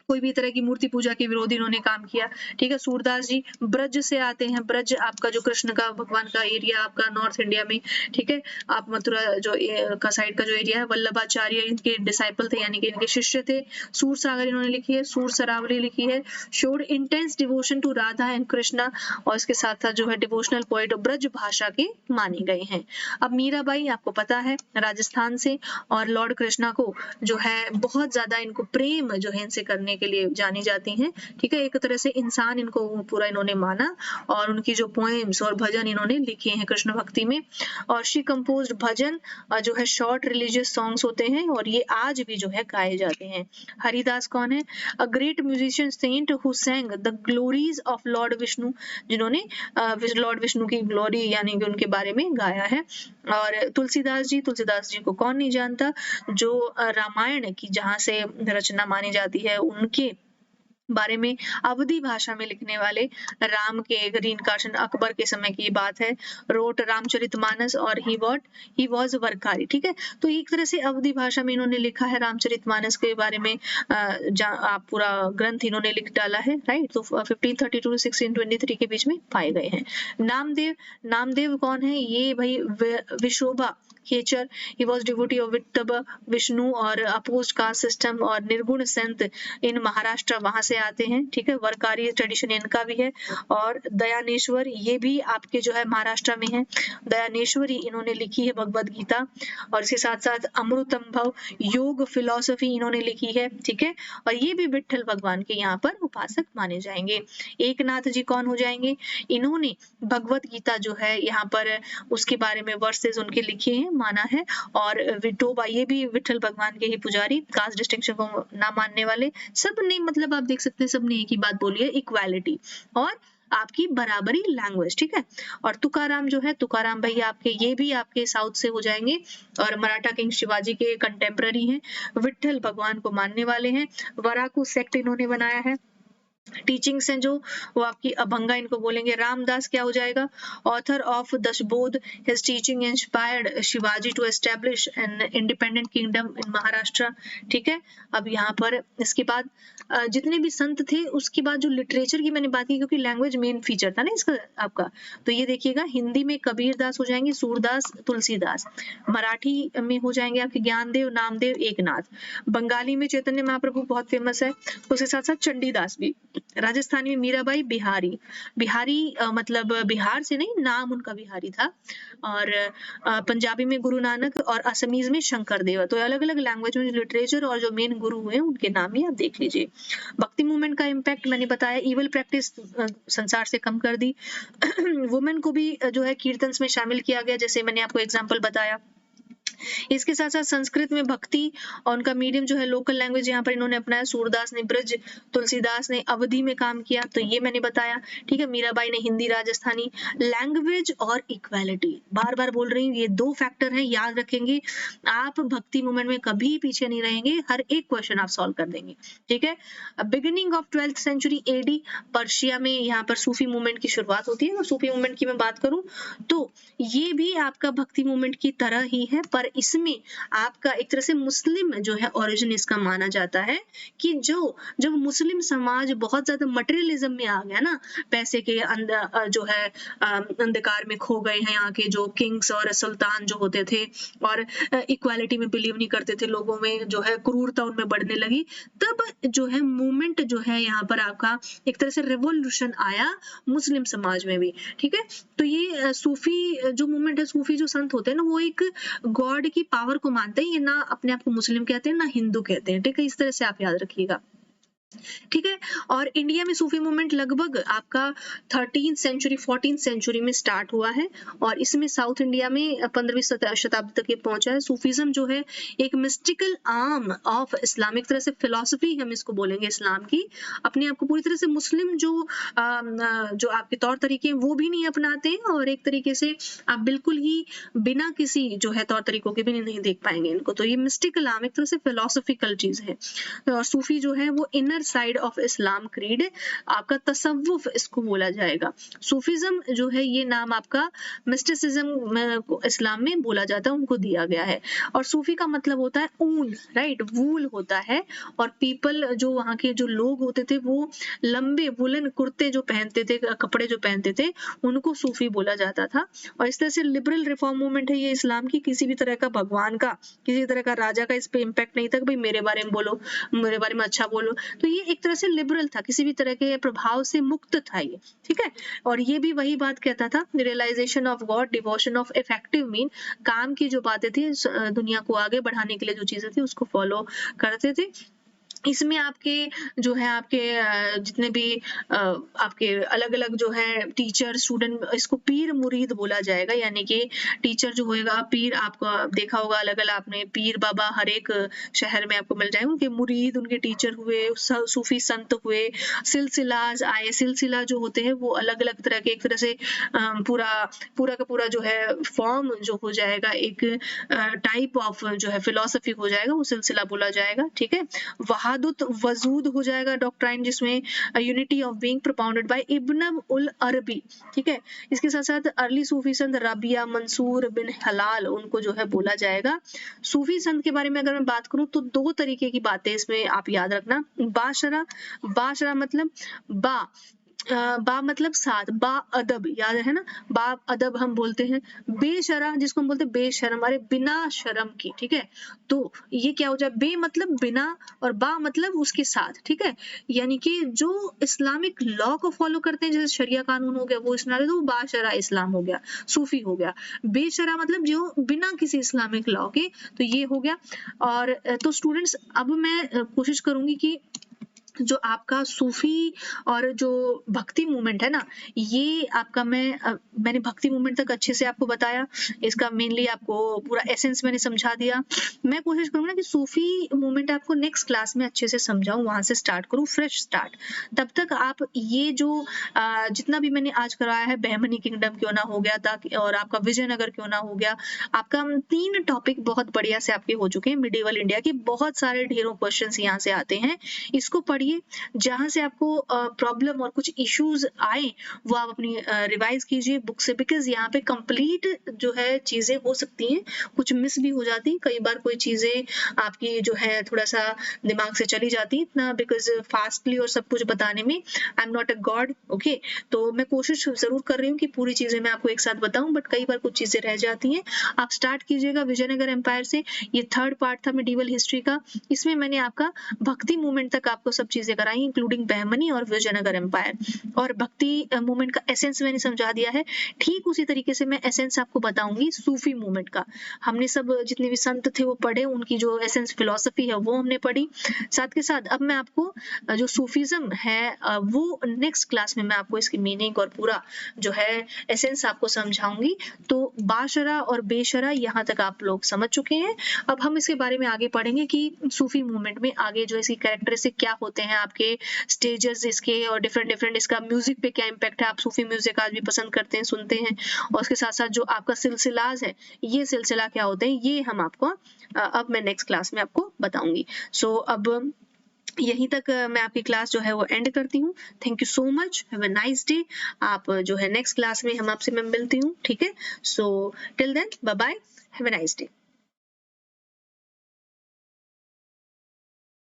कोई भी तरह की मूर्ति पूजा के विरोधी इन्होंने काम किया, ठीक है। सूरदास जी ब्रज से आते हैं, ब्रज आपका जो कृष्ण का भगवान का एरिया आपका नॉर्थ इंडिया में, ठीक है। आप मथुरा जो का साइड का जो एरिया है, वल्लभाचार्य इनके डिसाइपल थे यानी कि इनके शिष्य थे। सूर सागर इन्होंने लिखी है, सूर सरावली लिखी है। Showed intense devotion to Radha and Krishna, और इसके साथ साथ जो है डिवोशनल पोएट ब्रज भाषा के माने गए हैं। अब मीराबाई आपको पता है राजस्थान से, और लॉर्ड कृष्णा को जो है बहुत ज्यादा इनको प्रेम जो है इनसे करने के लिए जानी जाती हैं, ठीक है। एक तरह से इंसान इनको पूरा इन्होंने माना, और उनकी जो पोएम्स और भजन इन्होंने लिखे हैं कृष्ण भक्ति में। और शी कंपोज्ड भजन जो है शॉर्ट रिलीजियस सॉन्ग्स होते हैं, और ये आज भी जो है गाए जाते हैं। हरिदास कौन है? A great musician saint who sang the glories of lord Vishnu, जिन्होंने लॉर्ड विष्णु की ग्लोरी यानी कि उनके बारे में गाया है। और तुलसीदास जी को कौन नहीं जानता, जो रामायण की जहाँ से रचना मानी जाती है, उनके बारे में अवधी भाषा में लिखने वाले राम के रीइंकार्नेशन अकबर के समय की बात है, रोट रामचरितमानस और ही वॉज वर्कारी। ठीक है, तो एक तरह से अवधी भाषा में इन्होंने लिखा है रामचरितमानस के बारे में। आप पूरा ग्रंथ इन्होंने लिख डाला है, राइट। तो 1532 to 1623 के बीच में पाए गए हैं। नामदेव, नामदेव कौन है? ये भाई विशोबा खेचर, he was devotee of Vitthal Vishnu और अपोज्ड कास्ट सिस्टम और निर्गुण संत इन महाराष्ट्र वहां से आते हैं। ठीक है, वरकारी ट्रेडिशन इनका भी है। और दयानेश्वर, ये भी आपके जो है महाराष्ट्र में है। दयानेश्वरी इन्होंने लिखी है भगवद गीता, और इसके साथ साथ अमृतम भव योग फिलॉसफी इन्होंने लिखी है। ठीक है, और ये भी विट्ठल भगवान के यहाँ पर उपासक माने जाएंगे। एकनाथ जी कौन हो जाएंगे? इन्होंने भगवद गीता जो है यहाँ पर उसके बारे में वर्सेस उनके लिखे हैं, माना है। और विठोबा, ये भी विट्ठल भगवान के ही पुजारी, कास्ट डिस्टिंक्शन को ना मानने वाले। सब ने मतलब आप देख सकते हैं सब ने एक ही बात बोली है, इक्वालिटी और आपकी बराबरी लैंग्वेज। ठीक है, और तुकाराम जो है, तुकाराम भाई आपके ये भी आपके साउथ से हो जाएंगे और मराठा किंग शिवाजी के कंटेम्पररी हैं, विट्ठल भगवान को मानने वाले हैं। वराकू सेक्ट इन्होंने बनाया है। टीचिंग्स हैं जो वो आपकी अभंगा इनको बोलेंगे। रामदास क्या हो जाएगा? Author of Dasbodh, his teaching inspired Shivaji to establish an independent kingdom in Maharashtra. ठीक है, अब यहाँ पर इसके बाद जितने भी संत थे उसके बाद जो लिटरेचर की मैंने बात की, क्योंकि लैंग्वेज मेन फीचर था ना इसका आपका, तो ये देखिएगा हिंदी में कबीर दास हो जाएंगे, सूरदास, तुलसीदास। मराठी में हो जाएंगे आपके ज्ञानदेव, नामदेव, एकनाथ। बंगाली में चैतन्य महाप्रभु बहुत फेमस है, उसके साथ साथ चंडीदास भी। राजस्थानी में मीराबाई, बिहारी, बिहारी मतलब बिहार से नहीं, नाम उनका बिहारी था। और पंजाबी में गुरु नानक और असमीज में शंकर देव। तो अलग अलग लैंग्वेज में लिटरेचर और जो मेन गुरु हुए उनके नाम भी आप देख लीजिए। भक्ति मूवमेंट का इम्पैक्ट मैंने बताया, इवल प्रैक्टिस संसार से कम कर दी। वुमेन को भी जो है कीर्तन में शामिल किया गया, जैसे मैंने आपको एग्जाम्पल बताया। इसके साथ साथ संस्कृत में भक्ति और उनका मीडियम जो है लोकल लैंग्वेज यहाँ पर इन्होंने अपनाया। सूरदास ने ब्रज, तुलसीदास ने अवधि में काम किया, तो ये मैंने बताया। ठीक है, मीराबाई ने हिंदी, राजस्थानी। लैंग्वेज और इक्वालिटी, बार बार बोल रही हूँ, ये दो फैक्टर हैं, याद रखेंगे आप। भक्ति मूवमेंट में कभी पीछे नहीं रहेंगे, हर एक क्वेश्चन आप सॉल्व कर देंगे। ठीक है, beginning of 12th century AD, Persia में यहाँ पर सूफी मूवमेंट की शुरुआत होती है। और सूफी मूवमेंट की मैं बात करूं तो ये भी आपका भक्ति मूवमेंट की तरह ही है, पर इसमें आपका एक तरह से मुस्लिम जो है ओरिजिन इसका माना जाता है कि जब मुस्लिम समाज बहुत ज्यादा मटेरियलिज्म में आ गया ना, पैसे के अंदर जो है अंधकार में खो गए हैं यहाँ के जो किंग्स और सुल्तान जो होते थे, और इक्वालिटी में बिलीव नहीं करते थे, लोगों में जो है क्रूरता उनमें बढ़ने लगी, तब जो है मूवमेंट जो है यहाँ पर आपका एक तरह से रेवोल्यूशन आया मुस्लिम समाज में भी। ठीक है, तो ये सूफी जो मूवमेंट है, सूफी जो संत होते हैं ना, वो एक गॉड की पावर को मानते हैं। ये ना अपने आप को मुस्लिम कहते हैं ना हिंदू कहते हैं। ठीक है, इस तरह से आप याद रखिएगा। ठीक है, और इंडिया में सूफी मूवमेंट लगभग आपका 13th सेंचुरी 14th सेंचुरी में स्टार्ट हुआ है, और इसमें साउथ इंडिया में 15वीं शताब्दी तक ये पहुंचा है। सूफीज्म जो है एक मिस्टिकल आर्म ऑफ इस्लामिक तरह से फिलॉसफी हम इसको बोलेंगे इस्लाम की। अपने आप को पूरी तरह से मुस्लिम जो आपके तौर तरीके हैं वो भी नहीं अपनाते हैं, और एक तरीके से आप बिल्कुल ही बिना किसी जो है तौर तरीकों के भी नहीं देख पाएंगे इनको। तो ये मिस्टिकल आर्म एक तरह से फिलोसफिकल चीज है। और सूफी जो है वो inner side of Islam creed, आपका तसव्वुफ इसको बोला जाएगा। सूफीज्म जो है ये नाम आपका मिस्टिसिज्म इस्लाम में बोला जाता है, उनको दिया गया है। और सूफी का मतलब होता है ऊन, राइट, वूल होता है। और पीपल जो वहाँ के जो लोग होते थे वो लंबे वुलन कुर्ते जो पहनते थे, कपड़े जो पहनते थे, उनको सूफी बोला जाता था। और इस तरह से लिबरल रिफॉर्म मूवमेंट है ये इस्लाम की। किसी भी तरह का भगवान का, किसी तरह का राजा का इस पे इम्पैक्ट नहीं था कि भाई मेरे बारे में बोलो, मेरे बारे में अच्छा बोलो। तो ये एक तरह से लिबरल था, किसी भी तरह के प्रभाव से मुक्त था ये। ठीक है, और ये भी वही बात कहता था, realization of god, devotion of effective mean, काम की जो बातें थी दुनिया को आगे बढ़ाने के लिए जो चीजें थी उसको फॉलो करते थे। इसमें आपके जो है आपके जितने भी आपके अलग अलग जो है टीचर स्टूडेंट, इसको पीर मुरीद बोला जाएगा। यानी कि टीचर जो होएगा पीर, आपको देखा होगा अलग अलग आपने पीर बाबा हर एक शहर में आपको मिल जाएंगे, उनके मुरीद उनके टीचर हुए, सूफी संत हुए, सिलसिलाज आए। सिलसिला जो होते हैं वो अलग अलग तरह के, एक तरह से पूरा का पूरा जो है फॉर्म जो हो जाएगा, एक टाइप ऑफ जो है फिलोसफी हो जाएगा, वो सिलसिला बोला जाएगा। ठीक है, वहां वहादुत वजूद हो जाएगा डॉक्ट्राइन, जिसमें unity of being propounded by Ibn ul Arabi, ठीक है। इसके साथ साथ अर्ली सूफी संत रबिया मंसूर बिन हलाल, उनको जो है बोला जाएगा। सूफी संत के बारे में अगर मैं बात करूं तो दो तरीके की बातें इसमें आप याद रखना। बाशरा, बाशरा मतलब बा बा मतलब साथ, बा अदब, याद है ना, बा अदब हम बोलते हैं। बेशरा जिसको हम बोलते हैं बेशरम, अरे बिना शर्म की, ठीक है। तो ये क्या हो जाए, बे मतलब बिना और बा मतलब उसके साथ, ठीक है। यानी कि जो इस्लामिक लॉ को फॉलो करते हैं, जैसे शरिया कानून हो गया वो इस्लाम, तो वो बाशरा इस्लाम हो गया, सूफी हो गया। बेशरा मतलब जो बिना किसी इस्लामिक लॉ के, तो ये हो गया। और तो स्टूडेंट्स अब मैं कोशिश करूंगी कि जो आपका सूफी और जो भक्ति मूवमेंट है ना, ये आपका मैंने भक्ति मूवमेंट तक अच्छे से आपको बताया, इसका मेनली आपको पूरा एसेंस मैंने समझा दिया। मैं कोशिश करूंगा ना कि सूफी मूवमेंट आपको नेक्स्ट क्लास में अच्छे से समझाऊं, वहां से स्टार्ट करूं, फ्रेश स्टार्ट। तब तक आप ये जो जितना भी मैंने आज कराया है, बहमनी किंगडम क्यों ना हो गया था, और आपका विजयनगर क्यों ना हो गया, आपका 3 टॉपिक बहुत बढ़िया से आपके हो चुके हैं। मिडिवल इंडिया के बहुत सारे ढेरों क्वेश्चंस यहाँ से आते हैं, इसको पढ़िए। जहां से आपको प्रॉब्लम और कुछ इश्यूज आए वो आप अपनी रिवाइज कीजिए बुक से, बिकॉज यहाँ पे कंप्लीट जो है चीजें हो सकती हैं, कुछ मिस भी हो जाती, कई बार कोई चीजें आपकी जो है थोड़ा सा दिमाग से चली जाती इतना, बिकॉज फास्टली और सब कुछ बताने में I am not a God, okay. तो मैं कोशिश जरूर कर रही हूँ कि पूरी चीजें मैं आपको एक साथ बताऊं, बट कई बार कुछ चीजें रह जाती हैं। आप स्टार्ट कीजिएगा विजयनगर एम्पायर से, ये 3rd पार्ट था मिडिवल हिस्ट्री का। इसमें मैंने आपका भक्ति मूवमेंट तक आपको सब चीजें कराई, इंक्लूडिंग बहमनी और विजयनगर एम्पायर, और भक्ति मूवमेंट का एसेंस मैंने समझा दिया है। ठीक उसी तरीके से मैं एसेंस आपको बताऊंगी सूफी मूवमेंट का। हमने सब जितने भी संत थे वो पढ़े, उनकी जो एसेंस फिलोसफी है वो हमने पढ़ी। साथ के साथ अब मैं आपको जो सूफीज्म है वो नेक्स्ट क्लास में मैं आपको इसकी मीनिंग और पूरा जो है एसेंस आपको समझाऊंगी। तो बाशरा और बेशरा यहाँ तक आप लोग समझ चुके हैं। अब हम इसके बारे में आगे पढ़ेंगे कि सूफी मूवमेंट में आगे जो इसकी कैरेक्टरिस्टिक क्या होते हैं, आपके स्टेजेस इसके, और डिफरेंट डिफरेंट इसका म्यूजिक पे क्या इम्पैक्ट है, आप सूफी म्यूजिक आज भी पसंद करते हैं, सुनते हैं, और उसके साथ साथ जो आपका सिलसिलाज है, ये सिलसिला क्या होते हैं, ये हम आपको अब मैं नेक्स्ट क्लास में आपको बताऊंगी। सो अब यहीं तक मैं आपकी क्लास जो है वो एंड करती हूँ। Thank you so much, have a nice day. आप जो है नेक्स्ट क्लास में हम आपसे मैं मिलती हूँ, ठीक है। So till then bye bye, have a nice day.